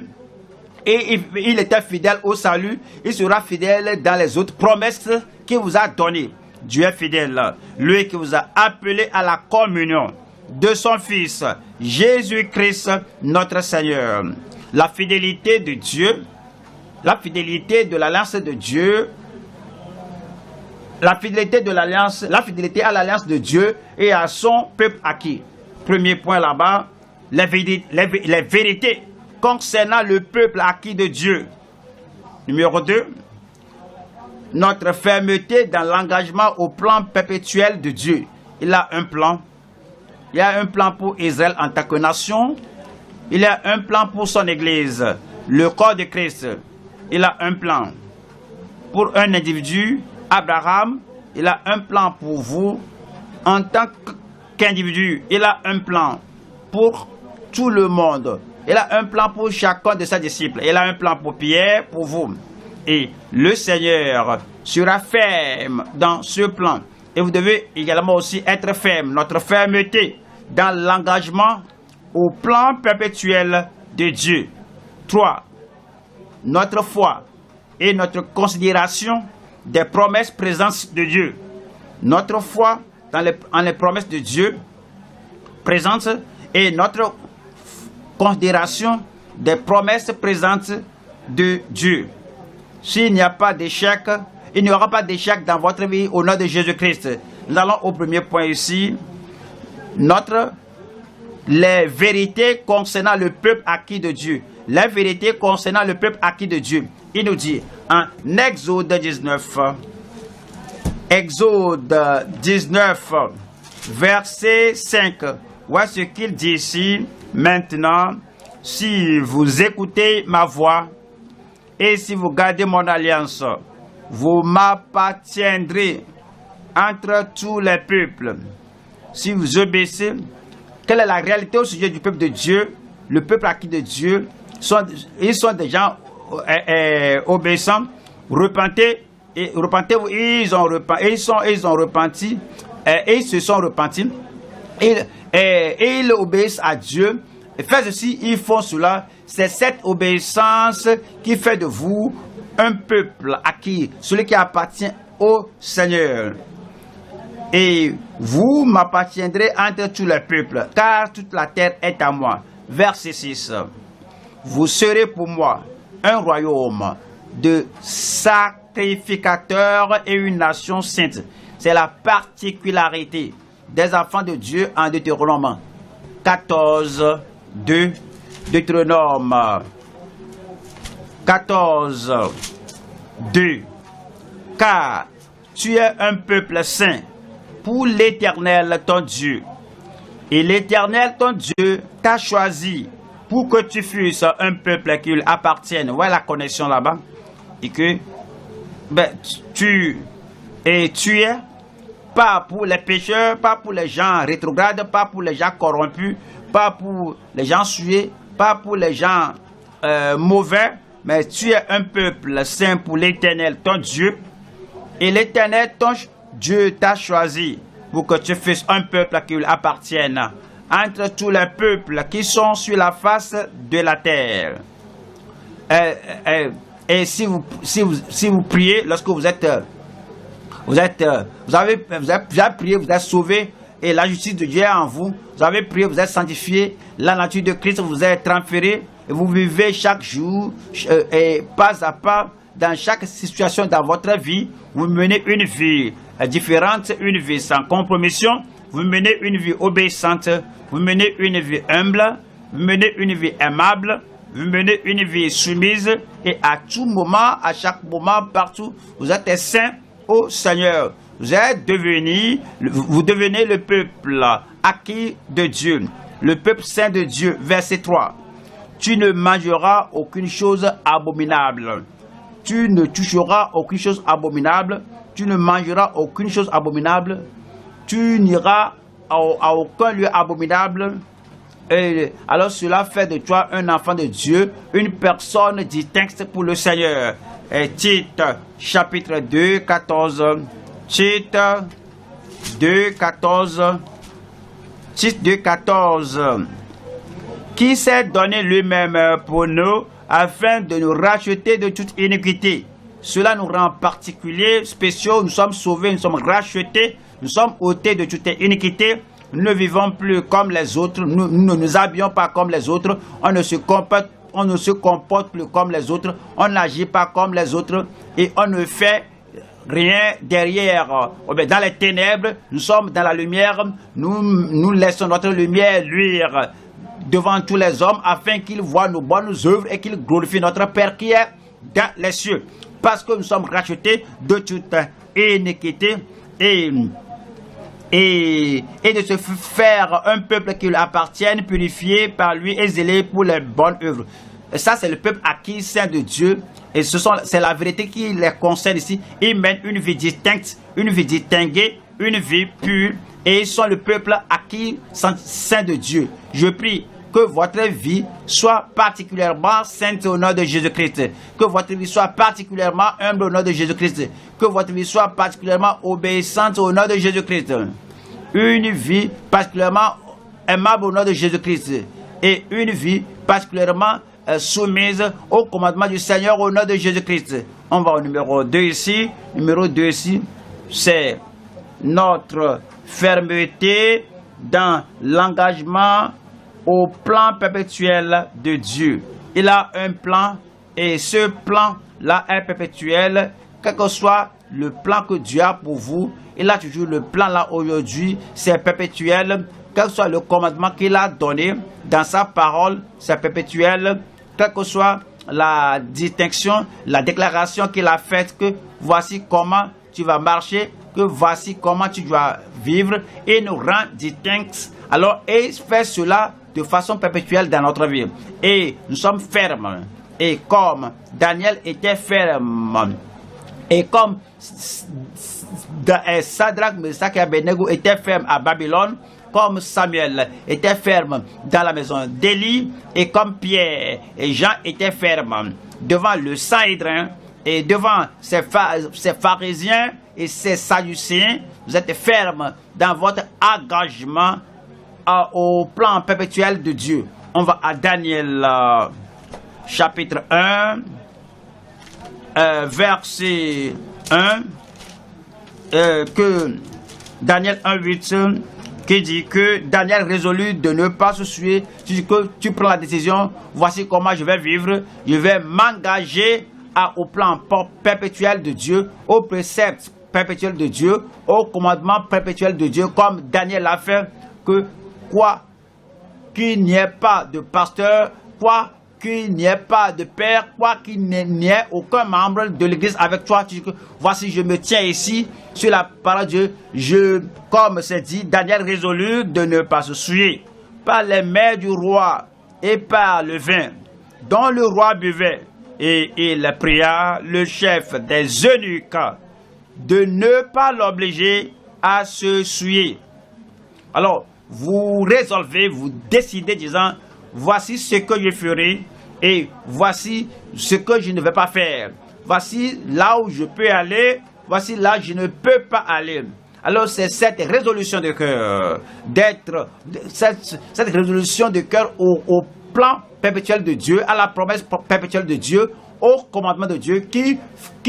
et il était fidèle au salut, il sera fidèle dans les autres promesses qu'il vous a données. Dieu est fidèle, lui qui vous a appelé à la communion de son Fils, Jésus-Christ, notre Seigneur. La fidélité de Dieu, la fidélité de l'alliance de Dieu, la fidélité de l'alliance, la fidélité à l'alliance de Dieu et à son peuple acquis. Premier point là-bas, les vérités concernant le peuple acquis de Dieu. Numéro 2, notre fermeté dans l'engagement au plan perpétuel de Dieu. Il a un plan. Il y a un plan pour Israël en tant que nation. Il y a un plan pour son Église, le corps de Christ. Il a un plan pour un individu, Abraham. Il a un plan pour vous en tant qu'individu. Il a un plan pour tout le monde. Il a un plan pour chacun de ses disciples. Il a un plan pour Pierre, pour vous. Et le Seigneur sera ferme dans ce plan. Et vous devez également aussi être ferme. Notre fermeté dans l'engagement au plan perpétuel de Dieu. 3. Notre foi et notre considération des promesses présentes de Dieu. Notre foi en les promesses de Dieu présentes et notre considération des promesses présentes de Dieu. S'il n'y a pas d'échec, il n'y aura pas d'échec dans votre vie au nom de Jésus-Christ. Nous allons au premier point ici. Les vérités concernant le peuple acquis de Dieu. Les vérités concernant le peuple acquis de Dieu. Il nous dit en Exode 19, verset 5. Voici ce qu'il dit ici. Maintenant, si vous écoutez ma voix et si vous gardez mon alliance, vous m'appartiendrez entre tous les peuples. Si vous obéissez, quelle est la réalité au sujet du peuple de Dieu? Le peuple acquis de Dieu, ils sont des gens obéissants, repentez, et repentez, ils ont repenti, et ils se sont repentis, et ils obéissent à Dieu. Et faites ceci, ils font cela. C'est cette obéissance qui fait de vous un peuple acquis, celui qui appartient au Seigneur. Et vous m'appartiendrez entre tous les peuples, car toute la terre est à moi. Verset 6. Vous serez pour moi un royaume de sacrificateurs et une nation sainte. C'est la particularité des enfants de Dieu en Deutéronome 14, 2. Deutéronome 14, 2. Car tu es un peuple saint pour l'Éternel ton Dieu. Et l'Éternel ton Dieu t'a choisi pour que tu fusses un peuple qui lui appartienne. Ouais, la connexion là-bas. Et que tu es pas pour les pécheurs, pas pour les gens rétrogrades, pas pour les gens corrompus, pas pour les gens sués, pas pour les gens mauvais, mais tu es un peuple saint pour l'Éternel ton Dieu. Et l'Éternel ton Dieu t'a choisi pour que tu fasses un peuple qui lui appartienne entre tous les peuples qui sont sur la face de la terre. Et si vous priez, lorsque vous avez prié, vous êtes sauvé, et la justice de Dieu est en vous. Vous avez prié, vous êtes sanctifié, la nature de Christ vous est transférée, et vous vivez chaque jour, et pas à pas, dans chaque situation dans votre vie, vous menez une vie différente, une vie sans compromission, vous menez une vie obéissante, vous menez une vie humble, vous menez une vie aimable, vous menez une vie soumise, et à tout moment, à chaque moment, partout, vous êtes saint au Seigneur. Vous devenez le peuple acquis de Dieu, le peuple saint de Dieu. Verset 3. Tu ne mangeras aucune chose abominable. Tu ne toucheras aucune chose abominable. Tu ne mangeras aucune chose abominable. Tu n'iras à aucun lieu abominable. Et alors cela fait de toi un enfant de Dieu, une personne distincte pour le Seigneur. Et Tite, chapitre 2, 14. Tite 2, 14. Tite 2, 14. Qui s'est donné lui-même pour nous afin de nous racheter de toute iniquité. Cela nous rend particuliers, spéciaux, nous sommes sauvés, nous sommes rachetés, nous sommes ôtés de toute iniquité. Nous ne vivons plus comme les autres, nous ne nous habillons pas comme les autres, on ne se comporte plus comme les autres, on n'agit pas comme les autres et on ne fait rien derrière. Dans les ténèbres, nous sommes dans la lumière, nous laissons notre lumière luire devant tous les hommes afin qu'ils voient nos bonnes œuvres et qu'ils glorifient notre Père qui est dans les cieux. Parce que nous sommes rachetés de toute iniquité et de se faire un peuple qui lui appartienne, purifié par lui et zélé pour les bonnes œuvres. Et ça, c'est le peuple acquis, saint de Dieu. Et c'est la vérité qui les concerne ici. Ils mènent une vie distincte, une vie distinguée, une vie pure. Et ils sont le peuple acquis, saint de Dieu. Je prie que votre vie soit particulièrement sainte au nom de Jésus-Christ. Que votre vie soit particulièrement humble au nom de Jésus-Christ. Que votre vie soit particulièrement obéissante au nom de Jésus-Christ. Une vie particulièrement aimable au nom de Jésus-Christ. Et une vie particulièrement soumise au commandement du Seigneur au nom de Jésus-Christ. On va au numéro 2 ici. Numéro 2 ici, c'est notre fermeté dans l'engagement au plan perpétuel de Dieu. Il a un plan et ce plan-là est perpétuel. Quel que soit le plan que Dieu a pour vous, il a toujours le plan là aujourd'hui, c'est perpétuel. Quel que soit le commandement qu'il a donné dans sa parole, c'est perpétuel. Quelle que soit la distinction, la déclaration qu'il a faite que voici comment tu vas marcher, que voici comment tu dois vivre et nous rend distincts. Alors, et fait cela de façon perpétuelle dans notre vie. Et nous sommes fermes. Et comme Daniel était ferme, et comme Sadrach, Meshach et Abednego étaient fermes à Babylone, comme Samuel était ferme dans la maison d'Élie, et comme Pierre et Jean étaient fermes devant le Sanhédrin et devant ces pharisiens et ces sadducéens, vous êtes fermes dans votre engagement au plan perpétuel de Dieu. On va à Daniel chapitre 1, verset 1, que Daniel 1:8 qui dit que Daniel résolut de ne pas se soucier. Tu dis que tu prends la décision, voici comment je vais vivre, je vais m'engager au plan perpétuel de Dieu, au précepte perpétuel de Dieu, au commandement perpétuel de Dieu, comme Daniel l'a fait, que quoi qu'il n'y ait pas de pasteur, quoi qu'il n'y ait pas de père, quoi qu'il n'y ait aucun membre de l'église avec toi, tu dis que voici je me tiens ici sur la parole de Dieu, comme c'est dit, Daniel résolut de ne pas se souiller par les mains du roi et par le vin dont le roi buvait, et il pria le chef des eunuques de ne pas l'obliger à se souiller. Alors, vous résolvez, vous décidez disant, voici ce que je ferai et voici ce que je ne vais pas faire. Voici là où je peux aller, voici là où je ne peux pas aller. Alors c'est cette résolution de cœur, cette résolution de cœur au plan perpétuel de Dieu, à la promesse perpétuelle de Dieu, au commandement de Dieu, qui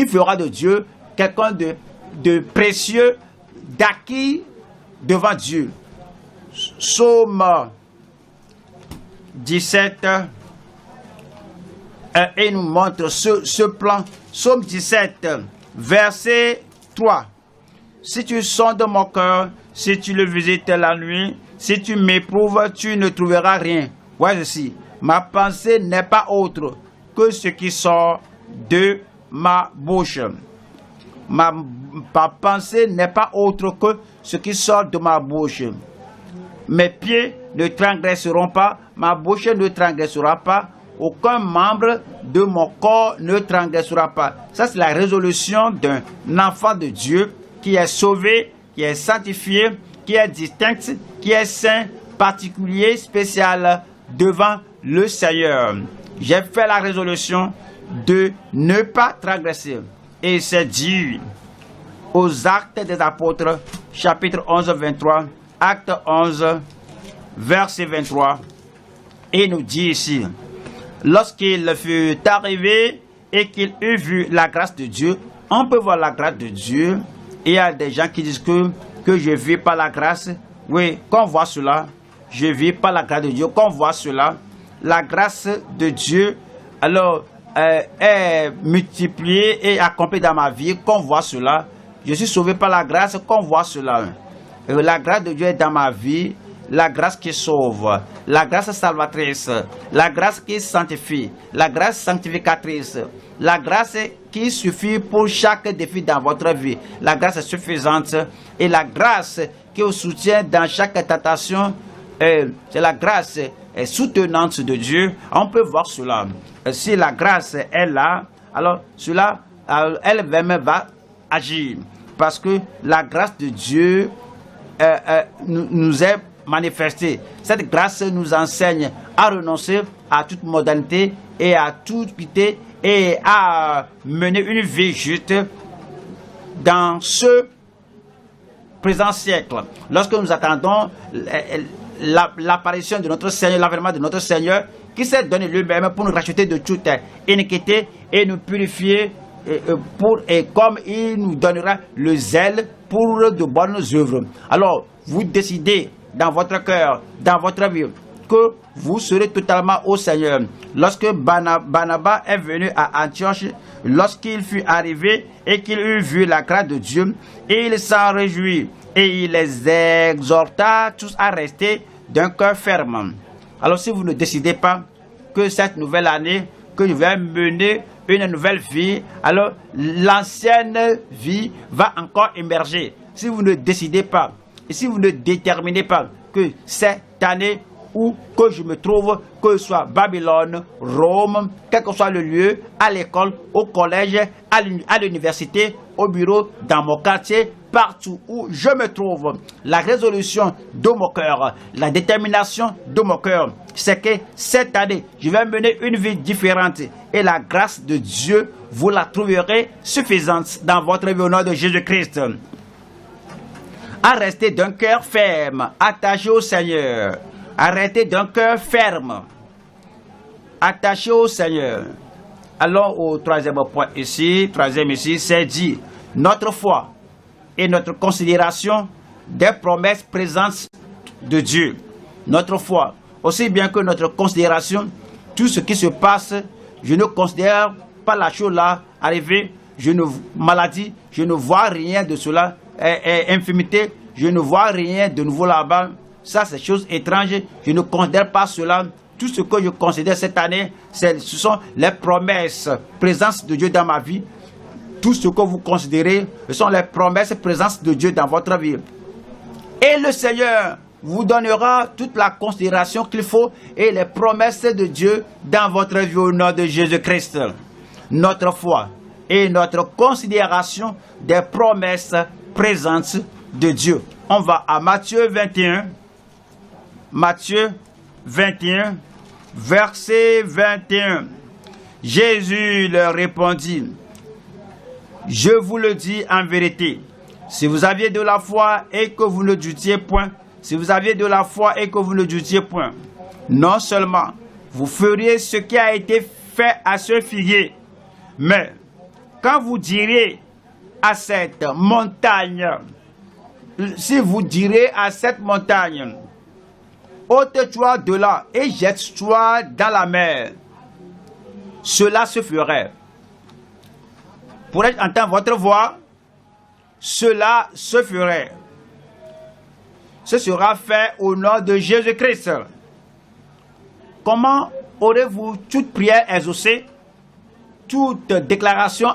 fera de Dieu quelqu'un de précieux, d'acquis devant Dieu. Psaume 17 et nous montre ce plan. Psaume 17, verset 3. Si tu sondes mon cœur, si tu le visites la nuit, si tu m'éprouves, tu ne trouveras rien. Voici, ma pensée n'est pas autre que ce qui sort de ma bouche. Ma pensée n'est pas autre que ce qui sort de ma bouche. Mes pieds ne transgresseront pas, ma bouche ne transgressera pas, aucun membre de mon corps ne transgressera pas. Ça, c'est la résolution d'un enfant de Dieu qui est sauvé, qui est sanctifié, qui est distinct, qui est saint, particulier, spécial devant le Seigneur. J'ai fait la résolution de ne pas transgresser. Et c'est dit aux Actes des Apôtres, chapitre 11, 23, acte 11, verset 23, et nous dit ici, lorsqu'il fut arrivé et qu'il eut vu la grâce de Dieu, on peut voir la grâce de Dieu, et il y a des gens qui disent que je vis par la grâce. Oui, qu'on voit cela, je vis par la grâce de Dieu, qu'on voit cela, la grâce de Dieu, alors, est multipliée et accomplie dans ma vie, qu'on voit cela. Je suis sauvé par la grâce, qu'on voit cela. La grâce de Dieu est dans ma vie, la grâce qui sauve, la grâce salvatrice, la grâce qui sanctifie, la grâce sanctificatrice, la grâce qui suffit pour chaque défi dans votre vie. La grâce est suffisante et la grâce qui vous soutient dans chaque tentation, c'est la grâce soutenante de Dieu. On peut voir cela. Si la grâce est là, alors cela, elle-même va agir. Parce que la grâce de Dieu nous est manifestée. Cette grâce nous enseigne à renoncer à toute modernité et à toute pitié et à mener une vie juste dans ce présent siècle. Lorsque nous attendons l'apparition de notre Seigneur, l'avènement de notre Seigneur, qui s'est donné lui-même pour nous racheter de toute iniquité et nous purifier, et comme il nous donnera le zèle pour de bonnes œuvres. Alors, vous décidez dans votre cœur, dans votre vie, que vous serez totalement au Seigneur. Lorsque Barnabas est venu à Antioche, lorsqu'il fut arrivé et qu'il eut vu la grâce de Dieu, il s'en réjouit et il les exhorta tous à rester d'un cœur ferme. Alors si vous ne décidez pas que cette nouvelle année, que je vais mener une nouvelle vie, alors l'ancienne vie va encore émerger. Si vous ne décidez pas, et si vous ne déterminez pas que cette année où que je me trouve, que ce soit Babylone, Rome, quel que soit le lieu, à l'école, au collège, à l'université, au bureau, dans mon quartier, partout où je me trouve, la résolution de mon cœur, la détermination de mon cœur, c'est que cette année, je vais mener une vie différente et la grâce de Dieu, vous la trouverez suffisante dans votre vie au nom de Jésus-Christ. À rester d'un cœur ferme, attaché au Seigneur. Arrêtez d'un cœur ferme, attaché au Seigneur. Allons au troisième point ici. C'est dit, notre foi et notre considération des promesses présentes de Dieu. Notre foi, aussi bien que notre considération, tout ce qui se passe, je ne considère pas la chose là arriver, maladie, je ne vois rien de cela, infirmité, je ne vois rien de nouveau là-bas. Ça, c'est chose étrange. Je ne considère pas cela. Tout ce que je considère cette année, ce sont les promesses, présence de Dieu dans ma vie. Tout ce que vous considérez, ce sont les promesses, présence de Dieu dans votre vie. Et le Seigneur vous donnera toute la considération qu'il faut et les promesses de Dieu dans votre vie au nom de Jésus-Christ. Notre foi et notre considération des promesses présentes de Dieu. On va à Matthieu 21. Matthieu 21, verset 21. Jésus leur répondit, « Je vous le dis en vérité, Si vous aviez de la foi et que vous ne doutiez point, si vous aviez de la foi et que vous ne doutiez point, non seulement vous feriez ce qui a été fait à ce figuier, mais quand vous direz à cette montagne, si vous direz à cette montagne, ôte-toi de là et jette-toi dans la mer, cela se ferait. Pourrais-je entendre votre voix? Cela se ferait. Ce sera fait au nom de Jésus-Christ. Comment aurez-vous toute prière exaucée, toute déclaration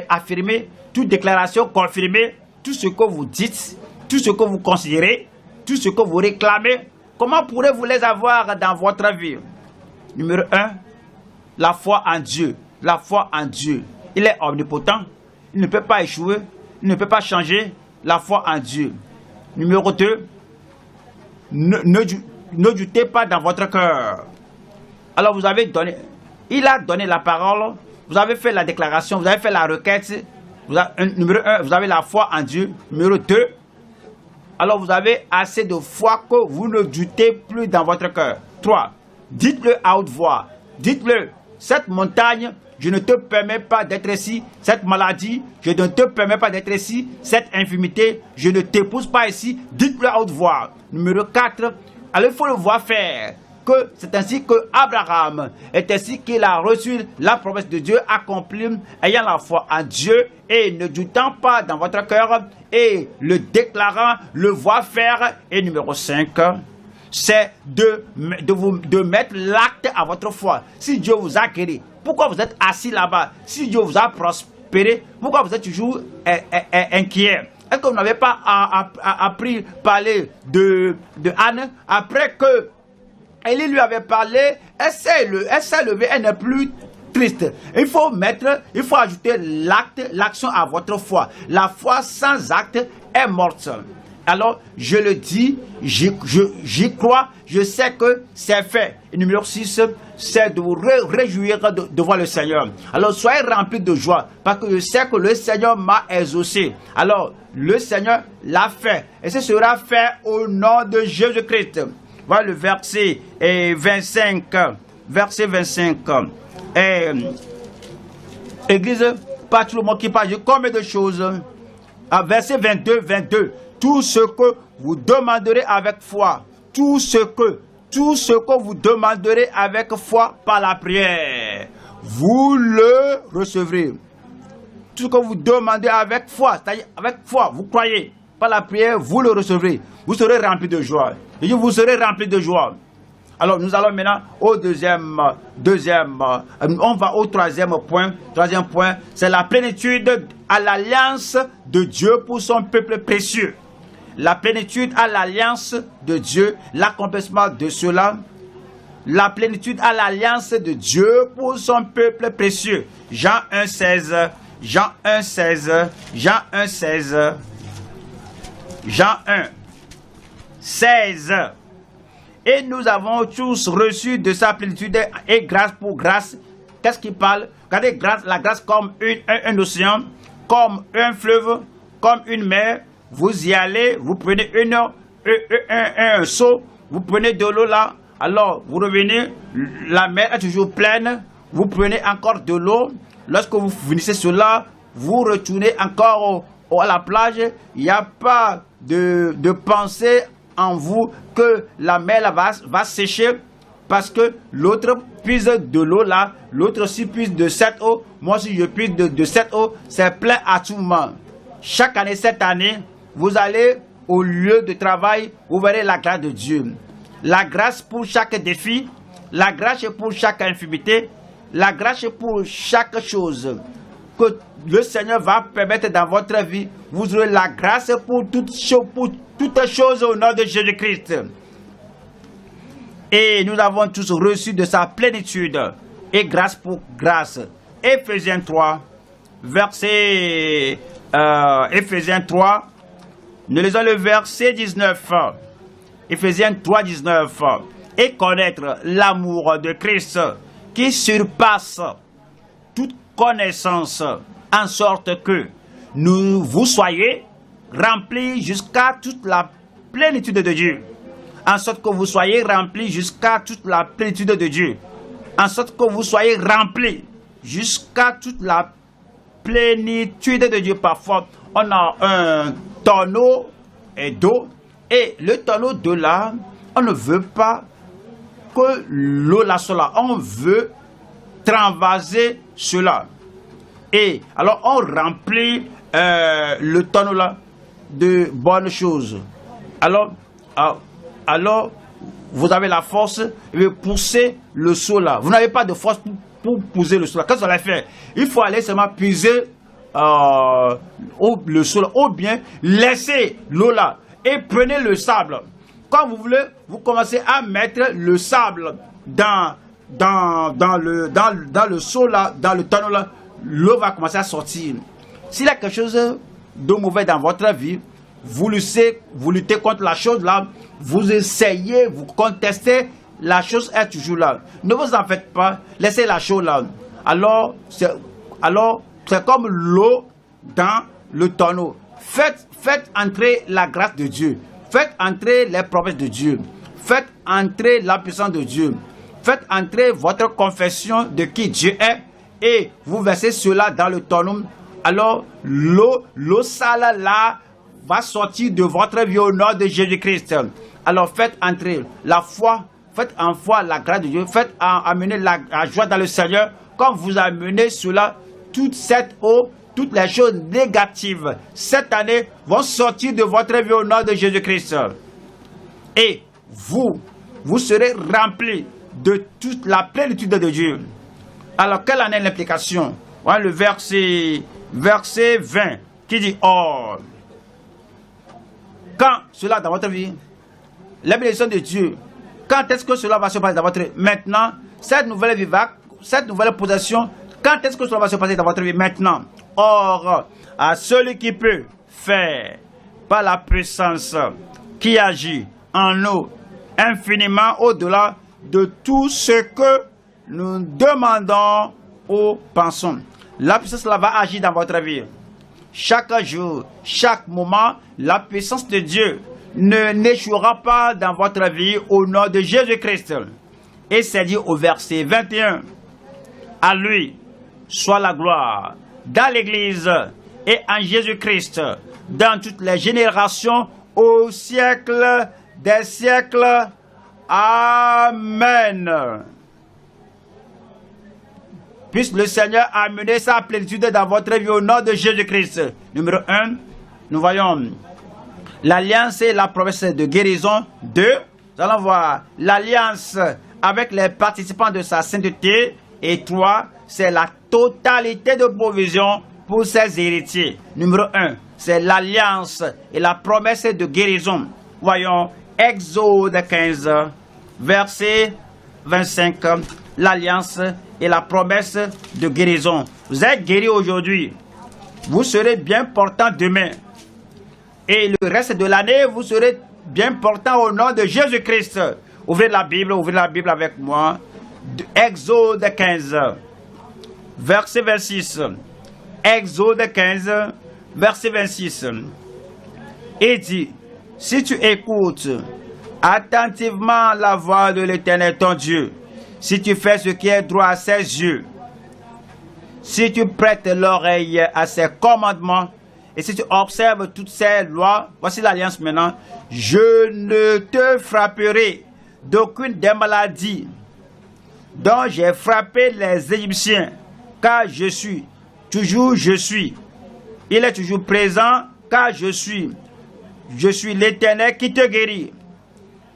affirmée, toute déclaration confirmée, tout ce que vous dites, tout ce que vous considérez, tout ce que vous réclamez, comment pourrez-vous les avoir dans votre vie? Numéro 1, la foi en Dieu. La foi en Dieu. Il est omnipotent. Il ne peut pas échouer. Il ne peut pas changer. La foi en Dieu. Numéro 2, ne doutez pas dans votre cœur. Alors vous avez donné, il a donné la parole, vous avez fait la déclaration, vous avez fait la requête. Numéro 1, vous avez la foi en Dieu. Numéro 2, alors vous avez assez de foi que vous ne doutez plus dans votre cœur. 3, dites-le à haute voix. Dites-le, cette montagne, je ne te permets pas d'être ici. Cette maladie, je ne te permets pas d'être ici. Cette infirmité, je ne t'épouse pas ici. Dites-le à haute voix. Numéro 4, alors il faut le voir faire. Que c'est ainsi que Abraham est ainsi qu'il a reçu la promesse de Dieu accomplie, ayant la foi en Dieu et ne doutant pas dans votre cœur et le déclarant, le voir faire. Et numéro 5, c'est de mettre l'acte à votre foi. Si Dieu vous a guéri, pourquoi vous êtes assis là-bas? Si Dieu vous a prospéré, pourquoi vous êtes toujours inquiet? Est-ce que vous n'avez pas appris à parler de Anne après que Élie lui avait parlé? Elle s'est levée, elle n'est plus triste. Il faut ajouter l'action à votre foi. La foi sans acte est morte. Alors, je le dis, j'y crois, je sais que c'est fait. Et numéro 6, c'est de vous réjouir devant le Seigneur. Alors, soyez remplis de joie, parce que je sais que le Seigneur m'a exaucé. Alors, le Seigneur l'a fait. Et ce sera fait au nom de Jésus-Christ. Voilà le verset 25. Verset 25. Église, pas tout le monde qui parle. Combien de choses? Verset 22. Tout ce que vous demanderez avec foi, tout ce que vous demanderez avec foi par la prière, vous le recevrez. Tout ce que vous demandez avec foi, c'est-à-dire avec foi, vous croyez, par la prière, vous le recevrez. Vous serez rempli de joie. Et vous serez rempli de joie. Alors nous allons maintenant au on va au troisième point. Troisième point, c'est la plénitude à l'alliance de Dieu pour son peuple précieux. La plénitude à l'alliance de Dieu, l'accomplissement de cela, la plénitude à l'alliance de Dieu pour son peuple précieux. Jean 1,16, Jean 1,16, Jean 1,16, Jean 1,16. Et nous avons tous reçu de sa plénitude et grâce pour grâce. Qu'est-ce qu'il parle? Regardez la grâce comme un océan, comme un fleuve, comme une mer. Vous y allez, vous prenez un seau, vous prenez de l'eau là, alors vous revenez, la mer est toujours pleine, vous prenez encore de l'eau. Lorsque vous finissez cela, vous retournez encore à la plage. Il n'y a pas de pensée en vous que la mer va sécher parce que l'autre puise de l'eau là, l'autre aussi puise de cette eau. Moi si je puise de cette eau, c'est plein à tout moment. Chaque année, cette année, vous allez au lieu de travail, vous verrez la grâce de Dieu. La grâce pour chaque défi, la grâce pour chaque infirmité, la grâce pour chaque chose que le Seigneur va permettre dans votre vie. Vous aurez la grâce pour toutes choses au nom de Jésus-Christ. Et nous avons tous reçu de sa plénitude et grâce pour grâce. Éphésiens 3, verset Éphésiens 3, nous lisons le verset 19. Éphésiens 3, 19. Et connaître l'amour de Christ qui surpasse toute connaissance, en sorte que vous soyez remplis jusqu'à toute la plénitude de Dieu. En sorte que vous soyez remplis jusqu'à toute la plénitude de Dieu. En sorte que vous soyez remplis jusqu'à toute la plénitude de Dieu. Parfois, on a un tonneau d'eau et le tonneau de là, on ne veut pas que l'eau là soit là. On veut transvaser cela. Et alors, on remplit le tonneau là de bonnes choses. Alors, vous avez la force de pousser le seau là. Vous n'avez pas de force pour pousser le seau là. Qu'est-ce que vous allez faire? Il faut aller seulement puiser le seau là. Ou bien laisser l'eau là et prenez le sable. Quand vous voulez, vous commencez à mettre le sable dans le seau là, dans le tonneau là. L'eau va commencer à sortir. S'il y a quelque chose de mauvais dans votre vie, vous luttez contre la chose là, vous essayez, vous contestez, la chose est toujours là. Ne vous en faites pas, laissez la chose là. Alors c'est comme l'eau dans le tonneau. Faites entrer la grâce de Dieu. Faites entrer les promesses de Dieu. Faites entrer la puissance de Dieu. Faites entrer votre confession de qui Dieu est. Et vous versez cela dans le tonneau. Alors l'eau sale là va sortir de votre vie au nom de Jésus-Christ. Alors faites entrer la foi, faites en foi la grâce de Dieu, faites amener la joie dans le Seigneur. Quand vous amenez cela, toute cette eau, toutes les choses négatives cette année vont sortir de votre vie au nom de Jésus-Christ. Et vous serez remplis de toute la plénitude de Dieu. Alors quelle en est l'implication? Le verset 20 qui dit: or, quand cela dans votre vie, la bénédiction de Dieu, quand est-ce que cela va se passer dans votre vie? Maintenant, cette nouvelle vie, cette nouvelle possession, quand est-ce que cela va se passer dans votre vie? Maintenant. Or, à celui qui peut faire par la puissance qui agit en nous infiniment au-delà de tout ce que nous demandons ou pensons. La puissance là va agir dans votre vie. Chaque jour, chaque moment, la puissance de Dieu n'échouera pas dans votre vie au nom de Jésus-Christ. Et c'est dit au verset 21. À lui soit la gloire dans l'Église et en Jésus-Christ, dans toutes les générations, au siècle des siècles. Amen. Puisse le Seigneur amener sa plénitude dans votre vie au nom de Jésus-Christ. Numéro 1, nous voyons l'alliance et la promesse de guérison. 2, nous allons voir l'alliance avec les participants de sa sainteté. Et 3, c'est la totalité de provision pour ses héritiers. Numéro 1, c'est l'alliance et la promesse de guérison. Voyons Exode 15, verset 25, l'alliance et la promesse de guérison. Vous êtes guéris aujourd'hui, vous serez bien portant demain. Et le reste de l'année, vous serez bien portant au nom de Jésus-Christ. Ouvrez la Bible avec moi. Exode 15, verset 26. Exode 15, verset 26. Et dit: si tu écoutes attentivement la voix de l'Éternel ton Dieu, si tu fais ce qui est droit à ses yeux, si tu prêtes l'oreille à ses commandements, et si tu observes toutes ses lois, voici l'alliance maintenant, je ne te frapperai d'aucune des maladies dont j'ai frappé les Égyptiens, car je suis, toujours je suis. Il est toujours présent, car je suis l'Éternel qui te guérit.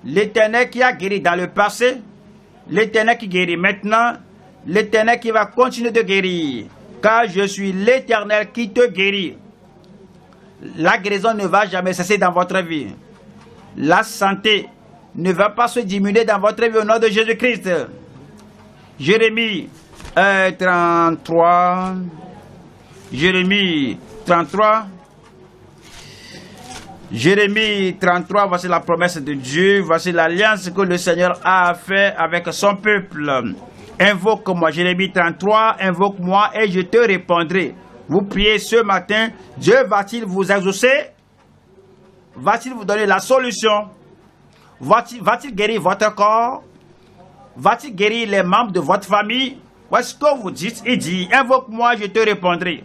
L'Éternel qui a guéri dans le passé, l'Éternel qui guérit maintenant, l'Éternel qui va continuer de guérir, car je suis l'Éternel qui te guérit. La guérison ne va jamais cesser dans votre vie. La santé ne va pas se diminuer dans votre vie au nom de Jésus-Christ. Jérémie 33. Jérémie 33. Jérémie 33, voici la promesse de Dieu, voici l'alliance que le Seigneur a fait avec son peuple. Invoque-moi, Jérémie 33, invoque-moi et je te répondrai. Vous priez ce matin, Dieu va-t-il vous exaucer? Va-t-il vous donner la solution? Va-t-il guérir votre corps? Va-t-il guérir les membres de votre famille? Voici ce que vous dites. Il dit, invoque-moi, je te répondrai.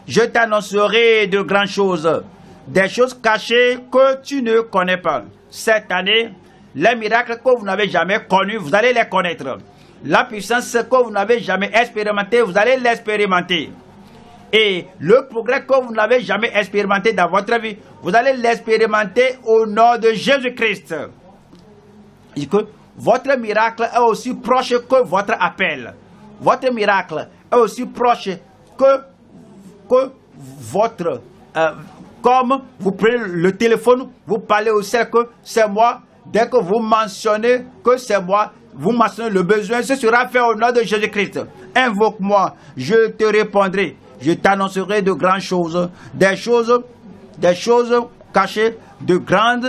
Je t'annoncerai de grandes choses, des choses cachées que tu ne connais pas. Cette année, les miracles que vous n'avez jamais connus, vous allez les connaître. La puissance que vous n'avez jamais expérimentée, vous allez l'expérimenter. Et le progrès que vous n'avez jamais expérimenté dans votre vie, vous allez l'expérimenter au nom de Jésus-Christ. Et que votre miracle est aussi proche que votre appel. Votre miracle est aussi proche que votre... comme vous prenez le téléphone, vous parlez au ciel que c'est moi. Dès que vous mentionnez que c'est moi, vous mentionnez le besoin, ce sera fait au nom de Jésus-Christ. Invoque-moi, je te répondrai. Je t'annoncerai de grandes choses, des choses cachées, de grands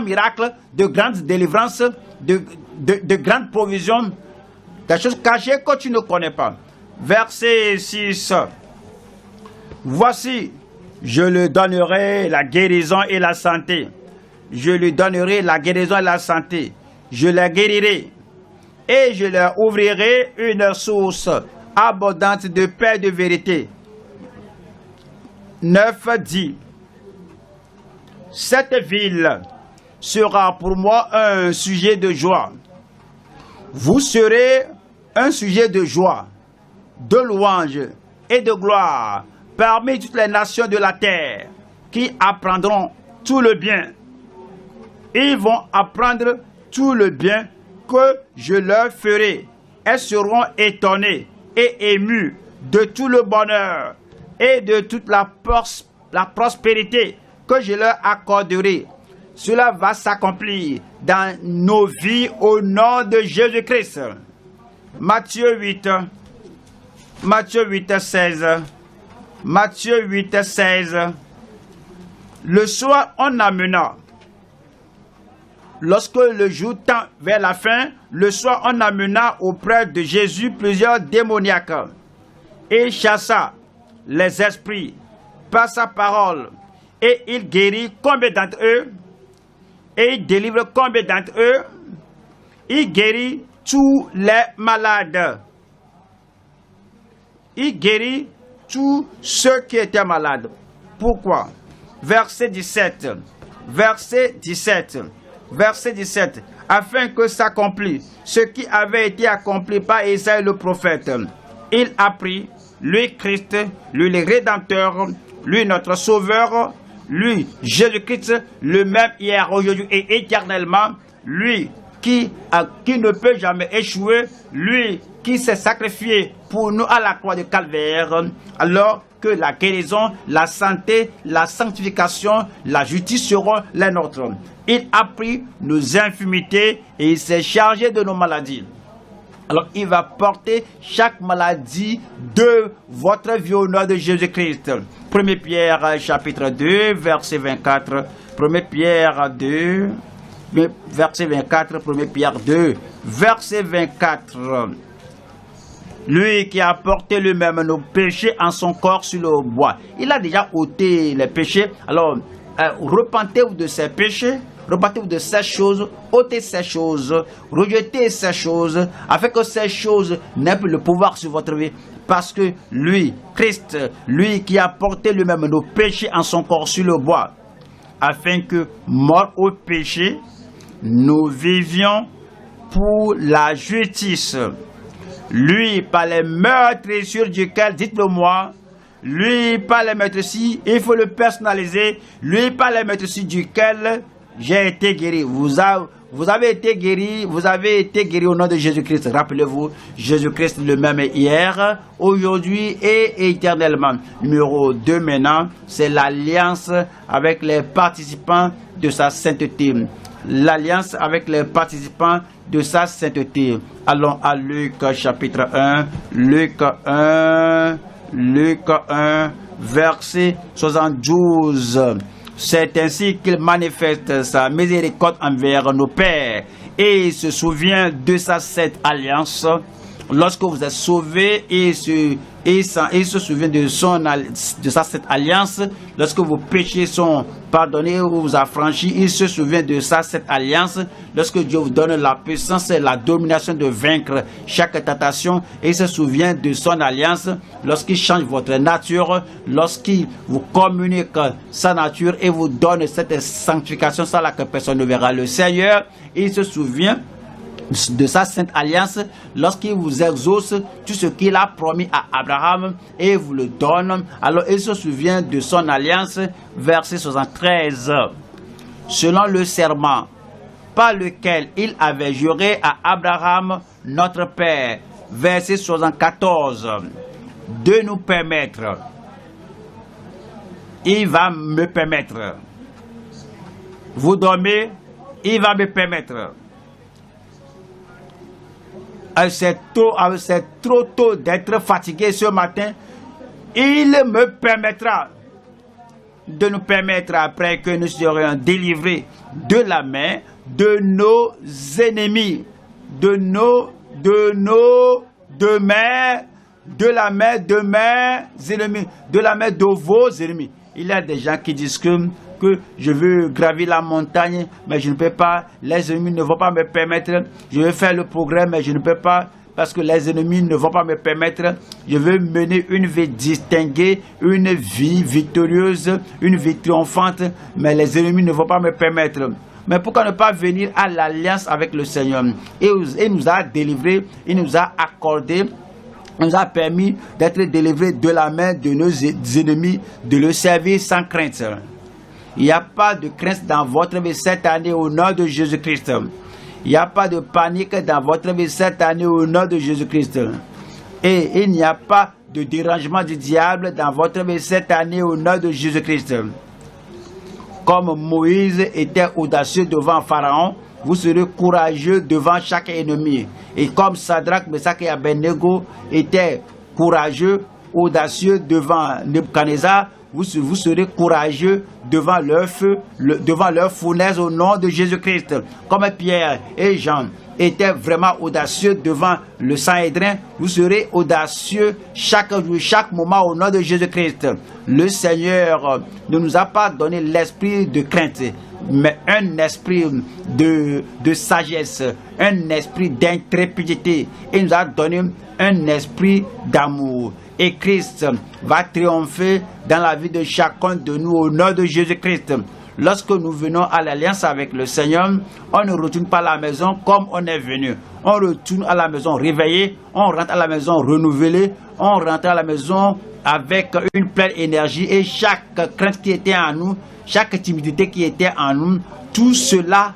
miracles, de grandes délivrances, de grandes provisions, des choses cachées que tu ne connais pas. Verset 6. Voici, je lui donnerai la guérison et la santé. Je lui donnerai la guérison et la santé. Je la guérirai et je leur ouvrirai une source abondante de paix et de vérité. 9 dit, cette ville sera pour moi un sujet de joie. Vous serez un sujet de joie, de louange et de gloire parmi toutes les nations de la terre qui apprendront tout le bien. Ils vont apprendre tout le bien que je leur ferai. Elles seront étonnées et émus de tout le bonheur et de toute la prospérité que je leur accorderai. Cela va s'accomplir dans nos vies au nom de Jésus-Christ. Matthieu 8, 16. Matthieu 8, 16. Le soir, on amena. Lorsque le jour tend vers la fin, le soir, on amena auprès de Jésus plusieurs démoniaques et chassa les esprits par sa parole. Et il guérit combien d'entre eux? Et il délivre combien d'entre eux? Il guérit tous les malades. Il guérit tous ceux qui étaient malades. Pourquoi? Verset 17. Verset 17. Verset 17. Afin que s'accomplisse ce qui avait été accompli par Isaïe le prophète. Il a pris, lui Christ, lui le Rédempteur, lui notre Sauveur, lui Jésus-Christ, le même hier, aujourd'hui et éternellement, lui qui ne peut jamais échouer, lui qui s'est sacrifié pour nous à la croix de Calvaire, alors que la guérison, la santé, la sanctification, la justice seront les nôtres. Il a pris nos infirmités et il s'est chargé de nos maladies. Alors il va porter chaque maladie de votre vie au nom de Jésus-Christ. 1 Pierre chapitre 2, verset 24. 1 Pierre 2, verset 24. 1 Pierre 2, verset 24. Lui qui a porté lui-même nos péchés en son corps sur le bois. Il a déjà ôté les péchés. Alors, repentez-vous de ces péchés. Repentez-vous de ces choses. ôtez ces choses. Rejetez ces choses. Afin que ces choses n'aient plus le pouvoir sur votre vie. Parce que lui, Christ, lui qui a porté lui-même nos péchés en son corps sur le bois. Afin que, mort au péché, nous vivions pour la justice. Lui, par les meurtrissures duquel, dites-le moi, lui, par les meurtrissures, il faut le personnaliser, lui, par les meurtrissures duquel j'ai été guéri. Vous avez été guéri au nom de Jésus-Christ. Rappelez-vous, Jésus-Christ le même hier, aujourd'hui et éternellement. Numéro 2 maintenant, c'est l'alliance avec les participants de sa sainteté. L'alliance avec les participants de sa sainteté. Allons à Luc chapitre 1, Luc 1, verset 72. C'est ainsi qu'il manifeste sa miséricorde envers nos pères et se souvient de sa sainte alliance Lorsque vous êtes sauvé, il se souvient de cette alliance. Lorsque vos péchés sont pardonnés ou vous affranchis, il se souvient de cette alliance. Lorsque Dieu vous donne la puissance et la domination de vaincre chaque tentation, il se souvient de son alliance. Lorsqu'il change votre nature, lorsqu'il vous communique sa nature et vous donne cette sanctification sans laquelle personne ne verra le Seigneur, il se souvient de sa sainte alliance lorsqu'il vous exauce tout ce qu'il a promis à Abraham et vous le donne. Alors il se souvient de son alliance. Verset 73. Selon le serment par lequel il avait juré à Abraham notre père. Verset 74. De nous permettre. Il va me permettre. Vous dormez, il va me permettre. C'est trop tôt d'être fatigué ce matin. Il me permettra de nous permettre après que nous serions délivrés de la main de nos ennemis, de la main de vos ennemis. Il y a des gens qui disent que je veux gravir la montagne, mais je ne peux pas. Les ennemis ne vont pas me permettre. Je veux faire le progrès, mais je ne peux pas parce que les ennemis ne vont pas me permettre. Je veux mener une vie distinguée, une vie victorieuse, une vie triomphante, mais les ennemis ne vont pas me permettre. Mais pourquoi ne pas venir à l'alliance avec le Seigneur? Et il nous a délivrés, il nous a accordé, il nous a permis d'être délivrés de la main de nos ennemis, de le servir sans crainte. Il n'y a pas de crainte dans votre vie cette année au nom de Jésus-Christ. Il n'y a pas de panique dans votre vie cette année au nom de Jésus-Christ. Et il n'y a pas de dérangement du diable dans votre vie cette année au nom de Jésus-Christ. Comme Moïse était audacieux devant Pharaon, vous serez courageux devant chaque ennemi. Et comme Sadrach, Meshach et Abednego étaient courageux, audacieux devant Nebuchadnezzar, vous serez courageux devant leur feu, devant leur fournaise au nom de Jésus-Christ. Comme Pierre et Jean étaient vraiment audacieux devant le Sanhédrin, vous serez audacieux chaque jour, chaque moment au nom de Jésus-Christ. Le Seigneur ne nous a pas donné l'esprit de crainte, mais un esprit de sagesse, un esprit d'intrépidité. Il nous a donné un esprit d'amour. Et Christ va triompher dans la vie de chacun de nous au nom de Jésus-Christ. Lorsque nous venons à l'alliance avec le Seigneur, on ne retourne pas à la maison comme on est venu. On retourne à la maison réveillé, on rentre à la maison renouvelé, on rentre à la maison avec une pleine énergie et chaque crainte qui était en nous, chaque timidité qui était en nous, tout cela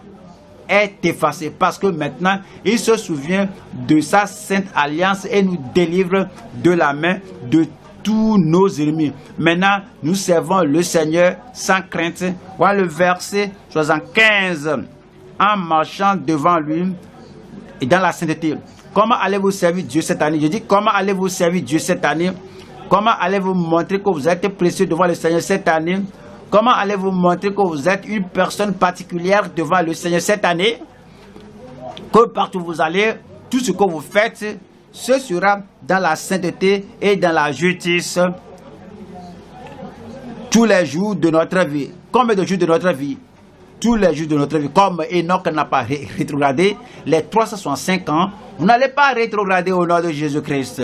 est effacé parce que maintenant il se souvient de sa sainte alliance et nous délivre de la main de tous nos ennemis. Maintenant nous servons le Seigneur sans crainte. Voilà le verset 75. En marchant devant lui et dans la sainteté. Comment allez-vous servir Dieu cette année? Je dis comment allez-vous servir Dieu cette année? Comment allez-vous montrer que vous êtes précieux devant le Seigneur cette année? Comment allez-vous montrer que vous êtes une personne particulière devant le Seigneur cette année? Que partout où vous allez, tout ce que vous faites, ce sera dans la sainteté et dans la justice tous les jours de notre vie. Combien de jours de notre vie? Tous les jours de notre vie. Comme Enoch n'a pas rétrogradé, les 365 ans, vous n'allez pas rétrograder au nom de Jésus-Christ.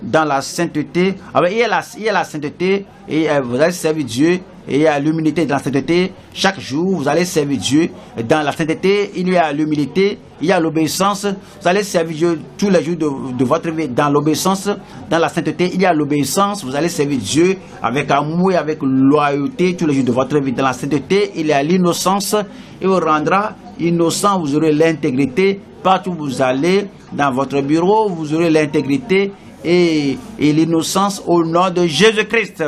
Dans la sainteté, il y a la sainteté et vous allez servir Dieu. Et il y a l'humilité dans la sainteté. Chaque jour, vous allez servir Dieu. Dans la sainteté, il y a l'humilité, il y a l'obéissance. Vous allez servir Dieu tous les jours de votre vie dans l'obéissance. Dans la sainteté, il y a l'obéissance. Vous allez servir Dieu avec amour et avec loyauté tous les jours de votre vie. Dans la sainteté, il y a l'innocence. Il vous rendra innocent. Vous aurez l'intégrité. Partout où vous allez, dans votre bureau, vous aurez l'intégrité et l'innocence au nom de Jésus-Christ.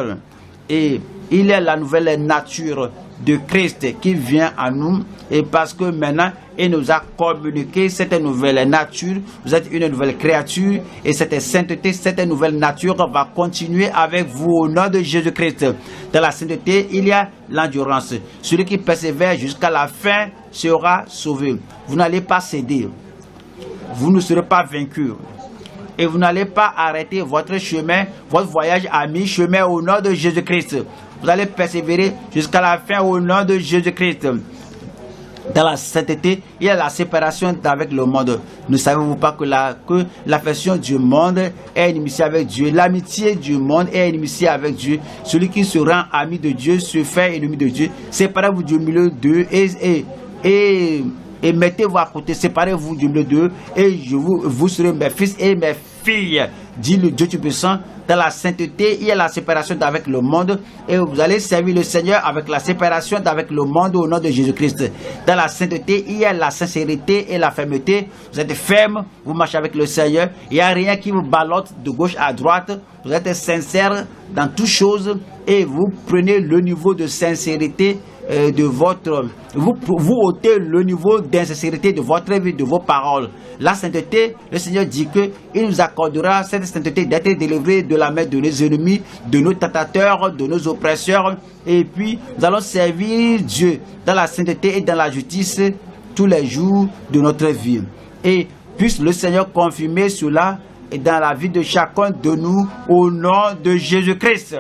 Et il est la nouvelle nature de Christ qui vient à nous. Et parce que maintenant, il nous a communiqué cette nouvelle nature. Vous êtes une nouvelle créature. Et cette sainteté, cette nouvelle nature va continuer avec vous au nom de Jésus-Christ. Dans la sainteté, il y a l'endurance. Celui qui persévère jusqu'à la fin sera sauvé. Vous n'allez pas céder. Vous ne serez pas vaincu. et vous n'allez pas arrêter votre chemin, votre voyage à mi-chemin au nom de Jésus-Christ. Vous allez persévérer jusqu'à la fin au nom de Jésus-Christ. Dans la sainteté, il y a la séparation avec le monde. Ne savez-vous pas que l'affection du monde est inimitié avec Dieu? L'amitié du monde est inimitié avec Dieu. Celui qui se rend ami de Dieu se fait ennemi de Dieu. Séparez-vous du milieu d'eux et mettez-vous à côté. Séparez-vous du milieu d'eux et vous serez mes fils et mes filles, dit le Dieu Tout-Puissant. Dans la sainteté, il y a la séparation avec le monde et vous allez servir le Seigneur avec la séparation avec le monde au nom de Jésus-Christ. Dans la sainteté, il y a la sincérité et la fermeté. Vous êtes ferme, vous marchez avec le Seigneur. Il n'y a rien qui vous ballotte de gauche à droite. Vous êtes sincère dans toutes choses et vous prenez le niveau de sincérité de votre... Vous ôtez le niveau d'insincérité de votre vie, de vos paroles. La sainteté, le Seigneur dit qu'il nous accordera cette sainteté d'être délivrés de la main de nos ennemis, de nos tentateurs, de nos oppresseurs. Et puis, nous allons servir Dieu dans la sainteté et dans la justice tous les jours de notre vie. Et puisse le Seigneur confirmer cela dans la vie de chacun de nous au nom de Jésus-Christ.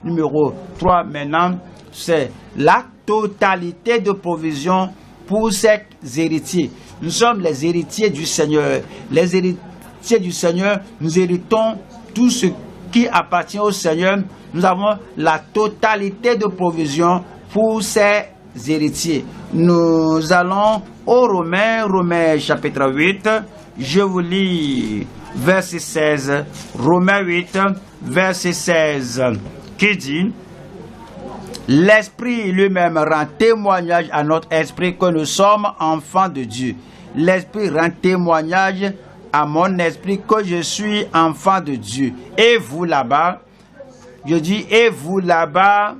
Numéro 3 maintenant, c'est la totalité de provision pour ces héritiers. Nous sommes les héritiers du Seigneur. Les héritiers du Seigneur, nous héritons tout ce qui appartient au Seigneur. Nous avons la totalité de provision pour ces héritiers. Nous allons au Romains chapitre 8. Je vous lis verset 16. Romains 8, verset 16, qui dit: l'Esprit lui-même rend témoignage à notre esprit que nous sommes enfants de Dieu. L'Esprit rend témoignage à mon esprit que je suis enfant de Dieu. Et vous là-bas, je dis, et vous là-bas,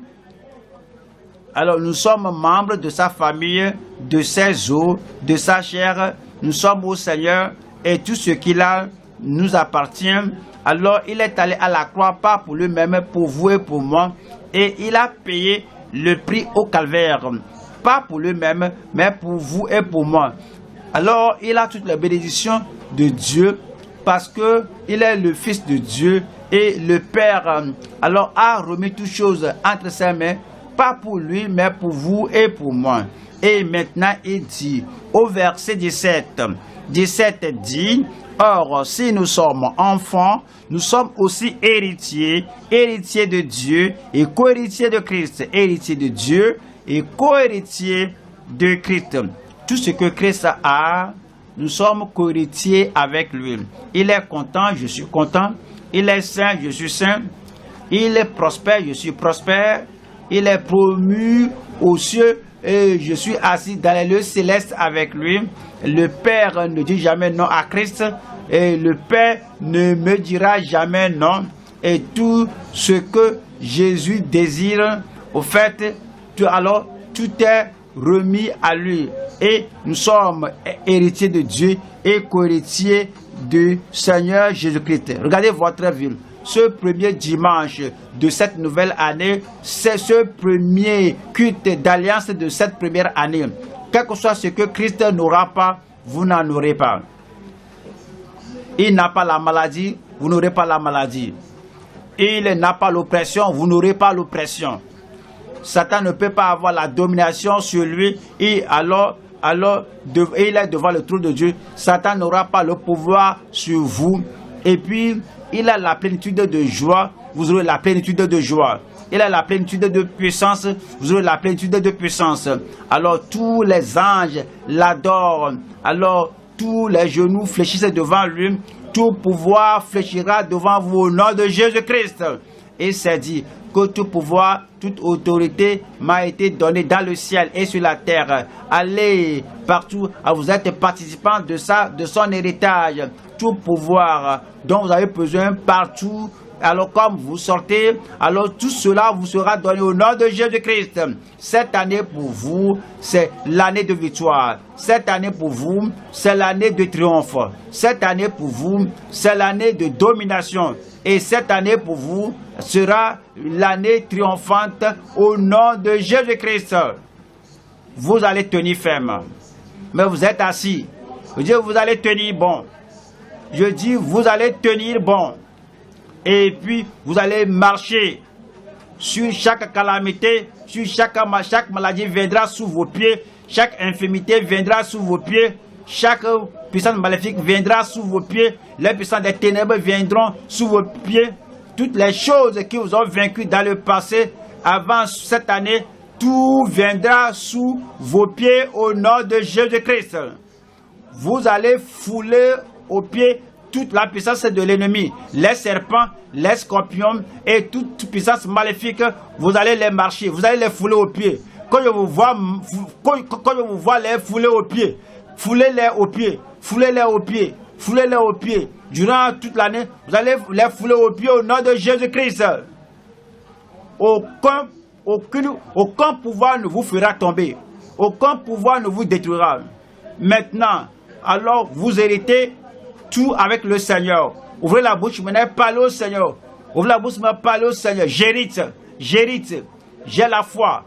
alors nous sommes membres de sa famille, de ses os, de sa chair. Nous sommes au Seigneur et tout ce qu'il a nous appartient. Alors il est allé à la croix, pas pour lui-même, pour vous et pour moi. Et il a payé le prix au calvaire, pas pour lui-même, mais pour vous et pour moi. Alors, il a toutes les bénédictions de Dieu parce que il est le Fils de Dieu et le Père. Alors, a remis toutes choses entre ses mains, pas pour lui, mais pour vous et pour moi. Et maintenant, il dit, au verset 17 dit: or, si nous sommes enfants, nous sommes aussi héritiers, héritiers de Dieu et co-héritiers de Christ, héritiers de Dieu et co-héritiers de Christ. Tout ce que Christ a, nous sommes co-héritiers avec lui. Il est content, je suis content. Il est saint, je suis saint. Il est prospère, je suis prospère. Il est promu aux cieux et je suis assis dans les lieux célestes avec lui. Le Père ne dit jamais non à Christ et le Père ne me dira jamais non. Et tout ce que Jésus désire, au fait, alors tout est remis à lui. Et nous sommes héritiers de Dieu et co-héritiers du Seigneur Jésus-Christ. Regardez votre vie. Ce premier dimanche de cette nouvelle année, c'est ce premier culte d'alliance de cette première année. Quel que soit ce que Christ n'aura pas, vous n'en aurez pas. Il n'a pas la maladie, vous n'aurez pas la maladie. Il n'a pas l'oppression, vous n'aurez pas l'oppression. Satan ne peut pas avoir la domination sur lui et alors il est devant le trône de Dieu. Satan n'aura pas le pouvoir sur vous. Et puis, il a la plénitude de joie, vous aurez la plénitude de joie. Il a la plénitude de puissance, vous aurez la plénitude de puissance. Alors tous les anges l'adorent. Alors tous les genoux fléchissent devant lui. Tout pouvoir fléchira devant vous au nom de Jésus-Christ. Et c'est dit que tout pouvoir, toute autorité m'a été donnée dans le ciel et sur la terre. Allez partout, vous êtes participants de son héritage. Tout pouvoir dont vous avez besoin partout. Alors comme vous sortez, alors tout cela vous sera donné au nom de Jésus-Christ. Cette année pour vous, c'est l'année de victoire. Cette année pour vous, c'est l'année de triomphe. Cette année pour vous, c'est l'année de domination. Et cette année pour vous sera l'année triomphante au nom de Jésus-Christ. Vous allez tenir ferme. Mais vous êtes assis. Vous allez tenir bon. je dis, vous allez tenir bon. Et puis, vous allez marcher sur chaque calamité, sur chaque maladie viendra sous vos pieds, chaque infirmité viendra sous vos pieds, chaque puissance maléfique viendra sous vos pieds, les puissances des ténèbres viendront sous vos pieds. Toutes les choses qui vous ont vaincu dans le passé, avant cette année, tout viendra sous vos pieds au nom de Jésus-Christ. Vous allez fouler aux pieds toute la puissance de l'ennemi, les serpents, les scorpions et toute puissance maléfique, vous allez les marcher, vous allez les fouler aux pieds. Quand je vous vois les fouler aux pieds, foulez-les aux pieds, foulez-les aux pieds, foulez-les aux pieds. Durant toute l'année, vous allez les fouler aux pieds au nom de Jésus-Christ. Aucun pouvoir ne vous fera tomber. Aucun pouvoir ne vous détruira. Maintenant, alors vous héritez tout avec le Seigneur. Ouvrez la bouche, maintenant parlez au Seigneur. Ouvrez la bouche, maintenant parlez au Seigneur. J'hérite, j'ai la foi.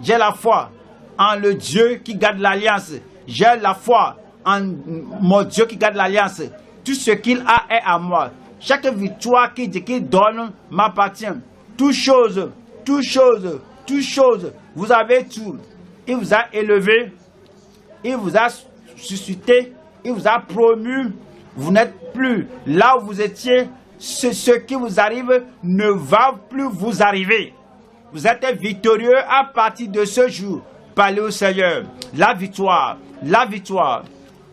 J'ai la foi en le Dieu qui garde l'alliance. J'ai la foi en mon Dieu qui garde l'alliance. Tout ce qu'il a est à moi. Chaque victoire qu'il donne m'appartient. Toute chose, vous avez tout. Il vous a élevé, il vous a suscité, il vous a promu. Vous n'êtes plus là où vous étiez. Ce qui vous arrive ne va plus vous arriver. Vous êtes victorieux à partir de ce jour. Parlez au Seigneur. La victoire.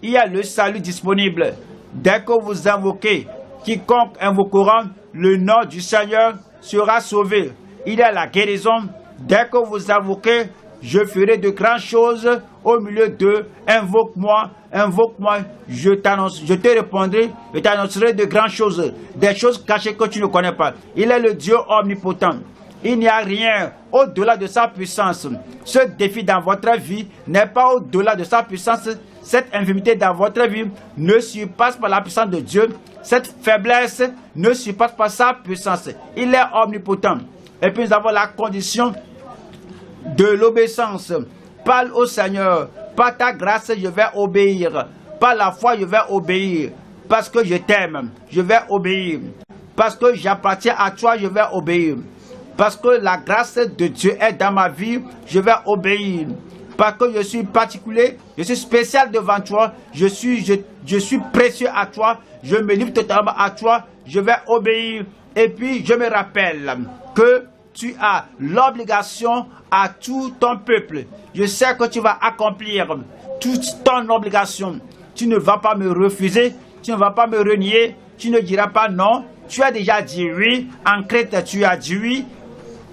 Il y a le salut disponible. Dès que vous invoquez, quiconque invoquera le nom du Seigneur sera sauvé. Il y a la guérison. Dès que vous invoquez, je ferai de grandes choses au milieu d'eux. Invoque-moi, je te répondrai, je t'annoncerai de grandes choses, des choses cachées que tu ne connais pas. Il est le Dieu omnipotent. Il n'y a rien au-delà de sa puissance. Ce défi dans votre vie n'est pas au-delà de sa puissance. Cette infirmité dans votre vie ne surpasse pas la puissance de Dieu. Cette faiblesse ne surpasse pas sa puissance. Il est omnipotent. Et puis nous avons la condition de l'obéissance. Parle au Seigneur. Par ta grâce, je vais obéir. Par la foi, je vais obéir. Parce que je t'aime, je vais obéir. Parce que j'appartiens à toi, je vais obéir. Parce que la grâce de Dieu est dans ma vie, je vais obéir. Parce que je suis particulier, je suis spécial devant toi, je suis précieux à toi, je me livre totalement à toi, je vais obéir. Et puis je me rappelle que tu as l'obligation à tout ton peuple. Je sais que tu vas accomplir toute ton obligation. Tu ne vas pas me refuser, tu ne vas pas me renier, tu ne diras pas non. Tu as déjà dit oui, en Crète tu as dit oui.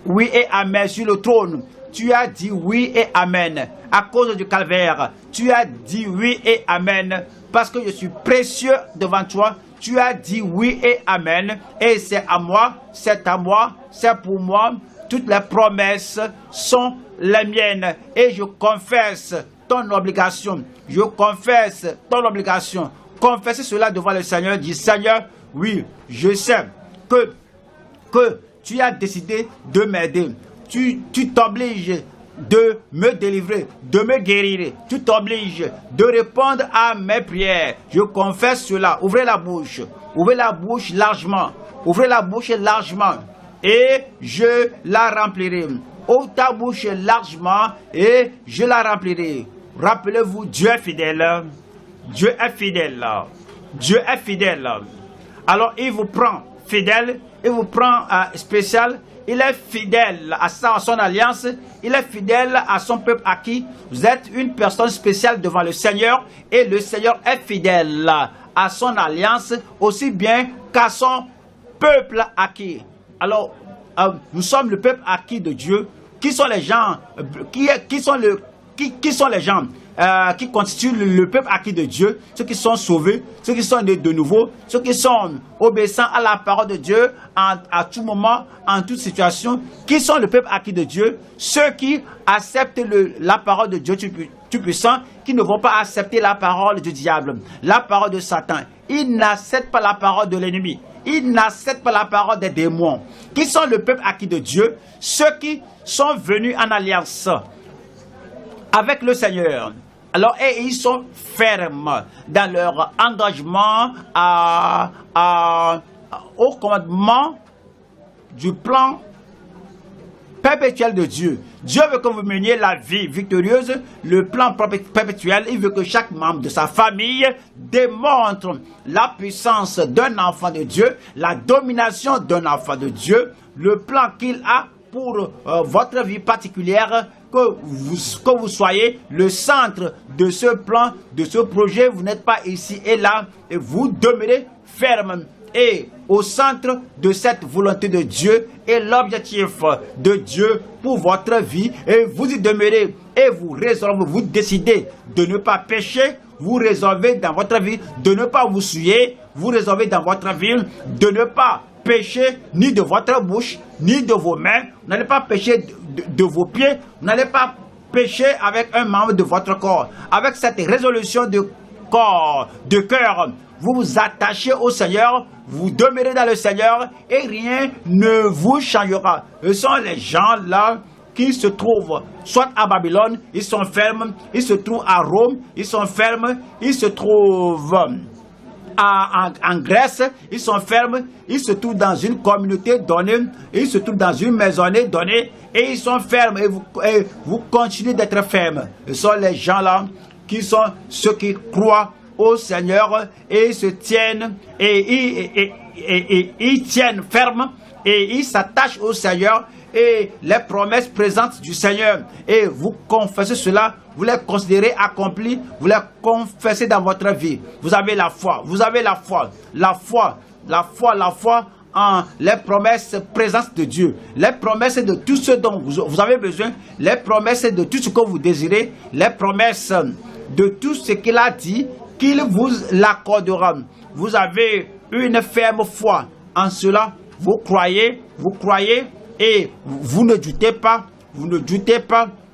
Oui et amen sur le trône. Tu as dit oui et amen. À cause du calvaire, tu as dit oui et amen. Parce que je suis précieux devant toi. Tu as dit oui et amen. Et c'est à moi, c'est à moi, c'est pour moi. Toutes les promesses sont les miennes. Et je confesse ton obligation. Je confesse ton obligation. Confessez cela devant le Seigneur. Dis Seigneur, oui, je sais que tu as décidé de m'aider. Tu t'obliges de me délivrer, de me guérir. Tu t'obliges de répondre à mes prières. Je confesse cela. Ouvrez la bouche largement. Ouvrez la bouche largement et je la remplirai. Ouvre ta bouche largement et je la remplirai. Rappelez-vous, Dieu est fidèle. Dieu est fidèle. Dieu est fidèle. Alors il vous prend fidèle, il vous prend spécial. Il est fidèle à son alliance. Il est fidèle à son peuple acquis. Vous êtes une personne spéciale devant le Seigneur. Et le Seigneur est fidèle à son alliance aussi bien qu'à son peuple acquis. Alors, nous sommes le peuple acquis de Dieu. Qui sont les gens qui sont les gens qui constituent le peuple acquis de Dieu? Ceux qui sont sauvés, ceux qui sont nés de nouveau, ceux qui sont obéissants à la parole de Dieu à tout moment, en toute situation. Qui sont le peuple acquis de Dieu? Ceux qui acceptent la parole de Dieu Tout-Puissant, qui ne vont pas accepter la parole du diable, la parole de Satan. Ils n'acceptent pas la parole de l'ennemi. Ils n'acceptent pas la parole des démons. Qui sont le peuple acquis de Dieu? Ceux qui sont venus en alliance avec le Seigneur. Alors, et ils sont fermes dans leur engagement au commandement du plan perpétuel de Dieu. Dieu veut que vous meniez la vie victorieuse, le plan perpétuel. Il veut que chaque membre de sa famille démontre la puissance d'un enfant de Dieu, la domination d'un enfant de Dieu, le plan qu'il a pour votre vie particulière, que vous soyez le centre de ce plan, de ce projet. Vous n'êtes pas ici et là, et vous demeurez ferme et au centre de cette volonté de Dieu et l'objectif de Dieu pour votre vie, et vous y demeurez et vous résolvez, vous décidez de ne pas pécher, vous résolvez dans votre vie de ne pas vous souiller, vous résolvez dans votre vie de ne pas pécher ni de votre bouche, ni de vos mains, vous n'allez pas pécher de vos pieds, vous n'allez pas pécher avec un membre de votre corps. Avec cette résolution de corps, de cœur, vous vous attachez au Seigneur, vous demeurez dans le Seigneur et rien ne vous changera. Ce sont les gens là qui se trouvent soit à Babylone, ils sont fermes, ils se trouvent à Rome, ils sont fermes, ils se trouvent en Grèce, ils sont fermes, ils se trouvent dans une communauté donnée, ils se trouvent dans une maisonnée donnée et ils sont fermes et vous continuez d'être fermes. Ce sont les gens là qui sont ceux qui croient au Seigneur et se tiennent et ils tiennent ferme et ils s'attachent au Seigneur et les promesses présentes du Seigneur, et vous confessez cela, vous les considérez accomplis, vous les confessez dans votre vie. Vous avez la foi, vous avez la foi en les promesses présentes de Dieu, les promesses de tout ce dont vous avez besoin, les promesses de tout ce que vous désirez, les promesses de tout ce qu'il a dit qu'il vous l'accordera. Vous avez une ferme foi en cela, vous croyez et vous ne doutez pas,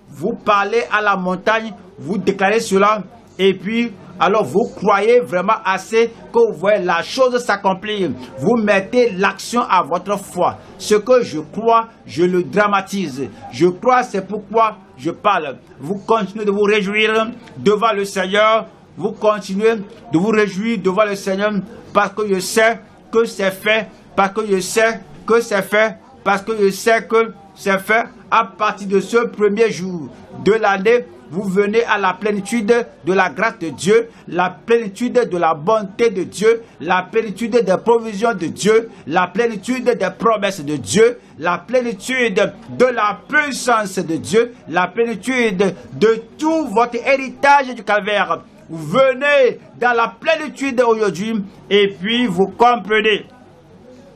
vous parlez à la montagne, vous déclarez cela et puis alors vous croyez vraiment assez que vous voyez la chose s'accomplir. Vous mettez l'action à votre foi. Ce que je crois, je le dramatise. Je crois, c'est pourquoi je parle. Vous continuez de vous réjouir devant le Seigneur. Vous continuez de vous réjouir devant le Seigneur parce que je sais que c'est fait, parce que je sais que c'est fait, parce que je sais que c'est fait. À partir de ce premier jour de l'année, vous venez à la plénitude de la grâce de Dieu, la plénitude de la bonté de Dieu, la plénitude des provisions de Dieu, la plénitude des promesses de Dieu, la plénitude de la puissance de Dieu, la plénitude de tout votre héritage du calvaire. Vous venez dans la plénitude aujourd'hui et puis vous comprenez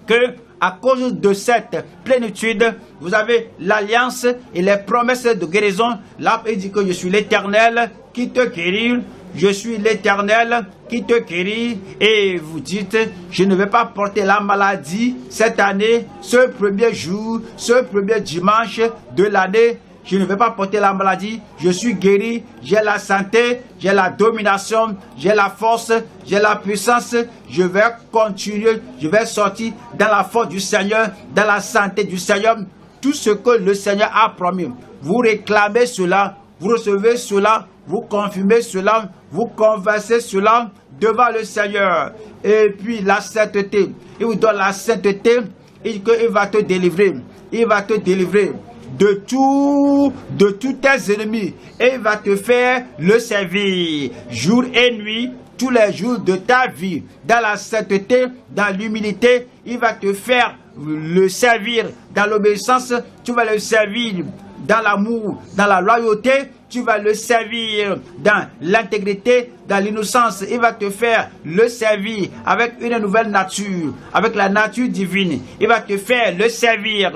que à cause de cette plénitude, vous avez l'alliance et les promesses de guérison. Là, il dit que je suis l'Éternel qui te guérit. Je suis l'Éternel qui te guérit. Et vous dites, je ne vais pas porter la maladie cette année, ce premier jour, ce premier dimanche de l'année. Je ne vais pas porter la maladie, je suis guéri, j'ai la santé, j'ai la domination, j'ai la force, j'ai la puissance. Je vais continuer, je vais sortir dans la force du Seigneur, dans la santé du Seigneur. Tout ce que le Seigneur a promis, vous réclamez cela, vous recevez cela, vous confirmez cela, vous conversez cela devant le Seigneur. Et puis la sainteté, il vous donne la sainteté, il va te délivrer, il va te délivrer de tous tes ennemis et il va te faire le servir jour et nuit, tous les jours de ta vie, dans la sainteté, dans l'humilité. Il va te faire le servir dans l'obéissance, tu vas le servir dans l'amour, dans la loyauté, tu vas le servir dans l'intégrité, dans l'innocence. Il va te faire le servir avec une nouvelle nature, avec la nature divine. Il va te faire le servir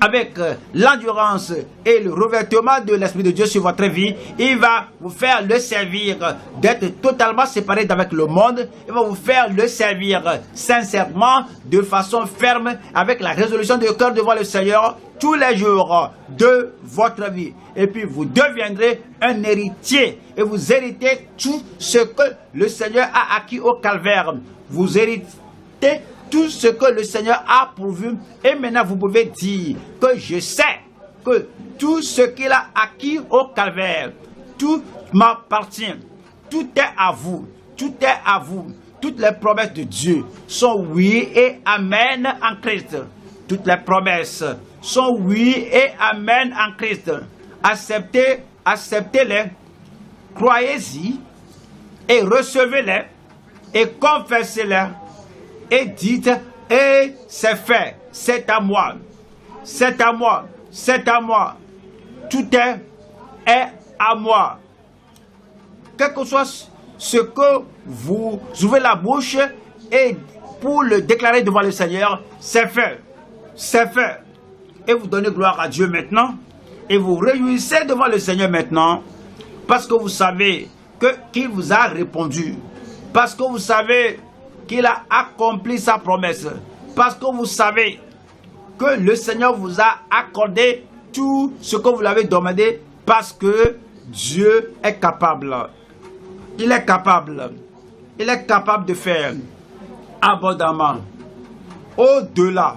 avec l'endurance et le revêtement de l'Esprit de Dieu sur votre vie. Il va vous faire le servir d'être totalement séparé d'avec le monde. Il va vous faire le servir sincèrement, de façon ferme, avec la résolution de cœur devant le Seigneur tous les jours de votre vie. Et puis vous deviendrez un héritier et vous héritez tout ce que le Seigneur a acquis au calvaire. Vous héritez tout ce que le Seigneur a pourvu. Et maintenant, vous pouvez dire que je sais que tout ce qu'il a acquis au calvaire, tout m'appartient, tout est à vous, tout est à vous. Toutes les promesses de Dieu sont oui et amen en Christ. Toutes les promesses sont oui et amen en Christ. Acceptez-les, croyez-y et recevez-les et confessez-les et dites, et c'est fait, c'est à moi, c'est à moi, c'est à moi, tout est à moi. Quel que soit ce que vous ouvrez la bouche et pour le déclarer devant le Seigneur, c'est fait, c'est fait. Et vous donnez gloire à Dieu maintenant et vous réjouissez devant le Seigneur maintenant parce que vous savez qu'il vous a répondu, parce que vous savez qu'il a accompli sa promesse, parce que vous savez que le Seigneur vous a accordé tout ce que vous l'avez demandé, parce que Dieu est capable. Il est capable. Il est capable de faire abondamment, au-delà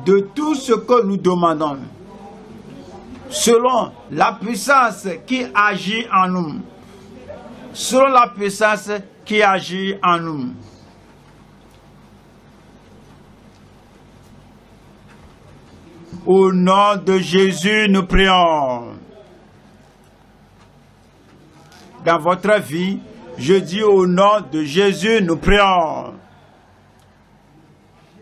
de tout ce que nous demandons, selon la puissance qui agit en nous. Selon la puissance qui agit en nous. Au nom de Jésus, nous prions. Dans votre vie, je dis au nom de Jésus, nous prions.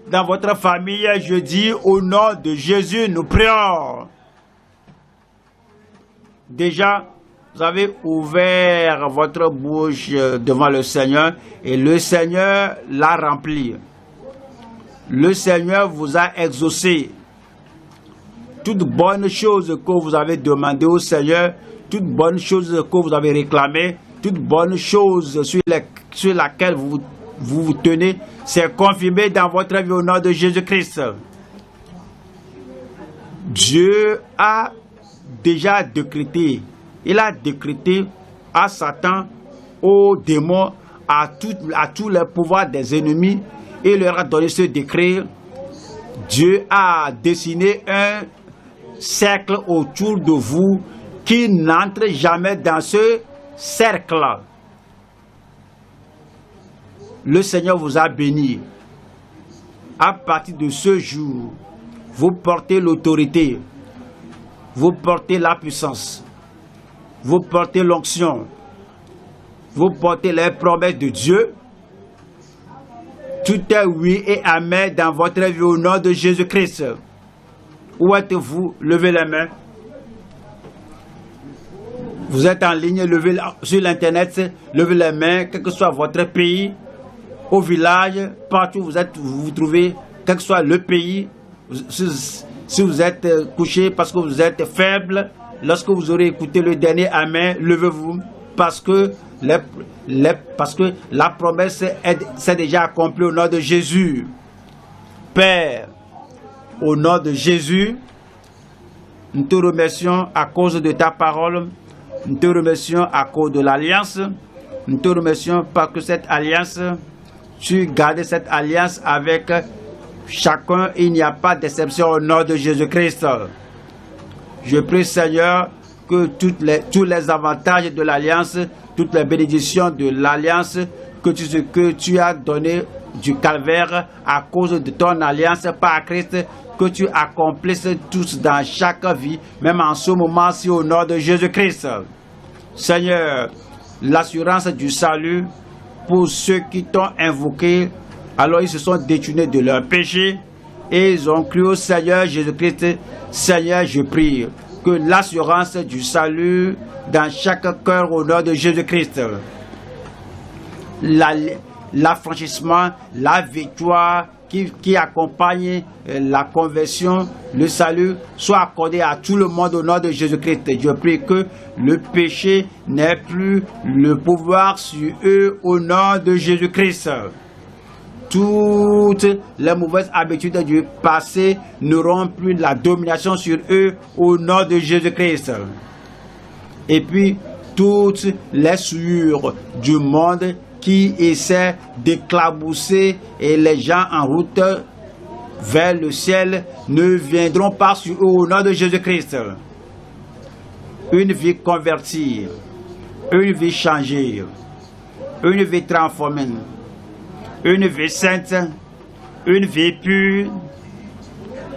Dans votre famille, je dis au nom de Jésus, nous prions. Déjà, vous avez ouvert votre bouche devant le Seigneur et le Seigneur l'a rempli. Le Seigneur vous a exaucé. Toute bonne chose que vous avez demandé au Seigneur, toute bonne chose que vous avez réclamée, toute bonne chose sur laquelle vous tenez, c'est confirmé dans votre vie au nom de Jésus-Christ. Dieu a déjà décrété, il a décrété à Satan, aux démons, à tous les pouvoirs des ennemis, et il leur a donné ce décret. Dieu a dessiné un cercle autour de vous qui n'entre jamais dans ce cercle. Le Seigneur vous a béni. À partir de ce jour, vous portez l'autorité, vous portez la puissance, vous portez l'onction, vous portez les promesses de Dieu. Tout est oui et amen dans votre vie au nom de Jésus-Christ. Où êtes-vous? Levez les mains. Vous êtes en ligne, levez sur l'internet, levez les mains, quel que soit votre pays, au village, partout où vous vous trouvez, quel que soit le pays. Si vous êtes couché parce que vous êtes faible, lorsque vous aurez écouté le dernier amen, levez-vous, parce que la promesse s'est déjà accomplie au nom de Jésus. Père, au nom de Jésus, nous te remercions à cause de ta parole, nous te remercions à cause de l'alliance, nous te remercions parce que cette alliance, tu gardes cette alliance avec chacun, il n'y a pas d'exception au nom de Jésus-Christ. Je prie, Seigneur, que tous les avantages de l'alliance, toutes les bénédictions de l'alliance que tu as donné du calvaire à cause de ton alliance par Christ, que tu accomplisses tous dans chaque vie, même en ce moment-ci au nom de Jésus-Christ. Seigneur, l'assurance du salut pour ceux qui t'ont invoqué, alors ils se sont détournés de leurs péchés et ils ont cru au Seigneur Jésus-Christ. Seigneur, je prie que l'assurance du salut dans chaque cœur au nom de Jésus-Christ, l'affranchissement, la victoire qui accompagne la conversion, le salut, soit accordé à tout le monde au nom de Jésus-Christ. Je prie que le péché n'ait plus le pouvoir sur eux au nom de Jésus-Christ. Toutes les mauvaises habitudes du passé n'auront plus la domination sur eux au nom de Jésus-Christ. Et puis, toutes les souillures du monde qui essaient d'éclabousser les gens en route vers le ciel ne viendront pas sur eux au nom de Jésus-Christ. Une vie convertie, une vie changée, une vie transformée, une vie sainte, une vie pure.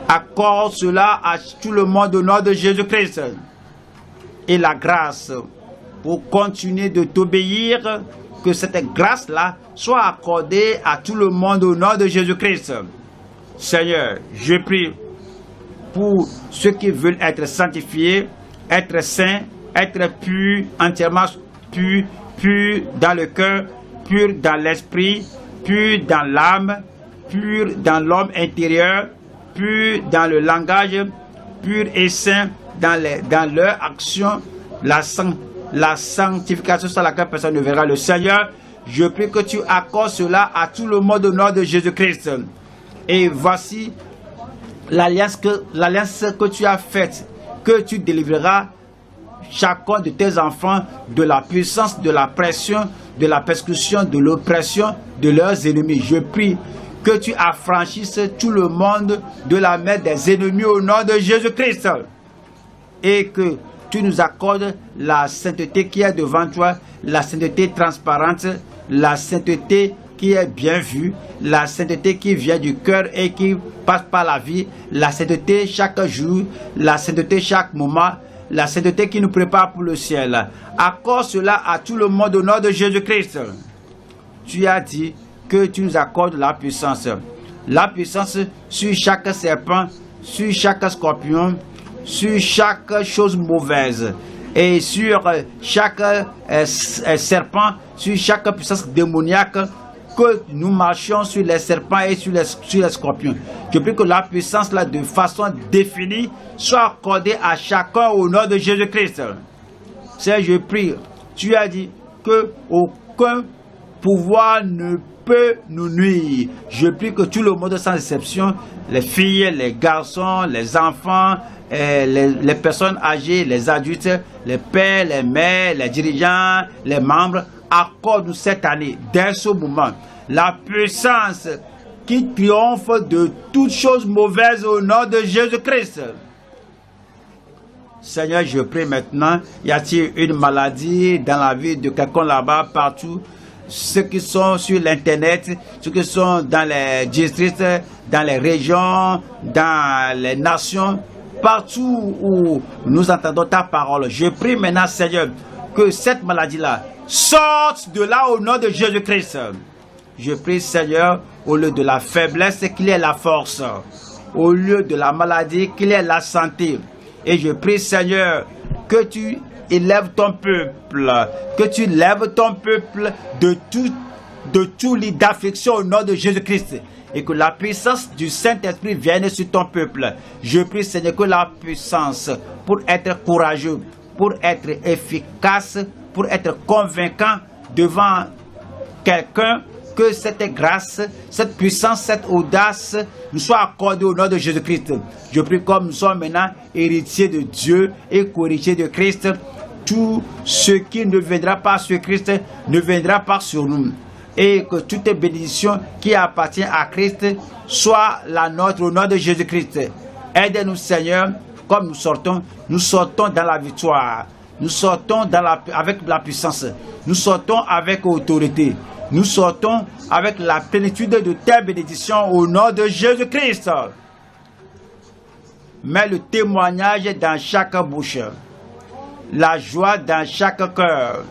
Accorde cela à tout le monde au nom de Jésus-Christ. Et la grâce pour continuer de t'obéir, que cette grâce-là soit accordée à tout le monde au nom de Jésus-Christ. Seigneur, je prie pour ceux qui veulent être sanctifiés, être saints, être purs, entièrement purs, purs dans le cœur, purs dans l'esprit, purs dans l'âme, purs dans l'homme intérieur, purs dans le langage, purs et saints dans leur action, la sanctification sans laquelle personne ne verra le Seigneur. Je prie que tu accordes cela à tout le monde au nom de Jésus-Christ. Et voici l'alliance que tu as faite, que tu délivreras chacun de tes enfants de la puissance, de la pression, de la persécution, de l'oppression de leurs ennemis. Je prie que tu affranchisses tout le monde de la main des ennemis au nom de Jésus-Christ. Et que tu nous accordes la sainteté qui est devant toi, la sainteté transparente, la sainteté qui est bien vue, la sainteté qui vient du cœur et qui passe par la vie, la sainteté chaque jour, la sainteté chaque moment, la sainteté qui nous prépare pour le ciel. Accorde cela à tout le monde au nom de Jésus-Christ. Tu as dit que tu nous accordes la puissance sur chaque serpent, sur chaque scorpion, sur chaque chose mauvaise et sur chaque serpent, sur chaque puissance démoniaque, que nous marchions sur les serpents et sur les scorpions. Je prie que la puissance là de façon définie soit accordée à chacun au nom de Jésus-Christ. Seigneur, je prie, tu as dit que aucun pouvoir ne peut nous nuire. Je prie que tout le monde sans exception, les filles, les garçons, les enfants, les personnes âgées, les adultes, les pères, les mères, les dirigeants, les membres, accorde-nous cette année, dès ce moment, la puissance qui triomphe de toutes choses mauvaises au nom de Jésus-Christ. Seigneur, je prie maintenant, y a-t-il une maladie dans la vie de quelqu'un là-bas, partout? Ceux qui sont sur l'internet, ceux qui sont dans les districts, dans les régions, dans les nations, partout où nous entendons ta parole. Je prie maintenant, Seigneur, que cette maladie-là sorte de là au nom de Jésus-Christ. Je prie, Seigneur, au lieu de la faiblesse, qu'il y ait la force. Au lieu de la maladie, qu'il y ait la santé. Et je prie, Seigneur, que tu élèves ton peuple, que tu lèves ton peuple de tout lit d'affliction au nom de Jésus-Christ. Et que la puissance du Saint-Esprit vienne sur ton peuple. Je prie, Seigneur, que la puissance pour être courageux, pour être efficace, pour être convaincant devant quelqu'un, que cette grâce, cette puissance, cette audace nous soit accordée au nom de Jésus-Christ. Je prie comme nous sommes maintenant héritiers de Dieu et co-héritiers de Christ, tout ce qui ne viendra pas sur Christ ne viendra pas sur nous. Et que toute bénédiction qui appartient à Christ soit la nôtre au nom de Jésus-Christ. Aide-nous, Seigneur, comme nous sortons dans la victoire. Nous sortons avec la puissance. Nous sortons avec autorité. Nous sortons avec la plénitude de tes bénédictions au nom de Jésus-Christ. Mets le témoignage dans chaque bouche. La joie dans chaque cœur.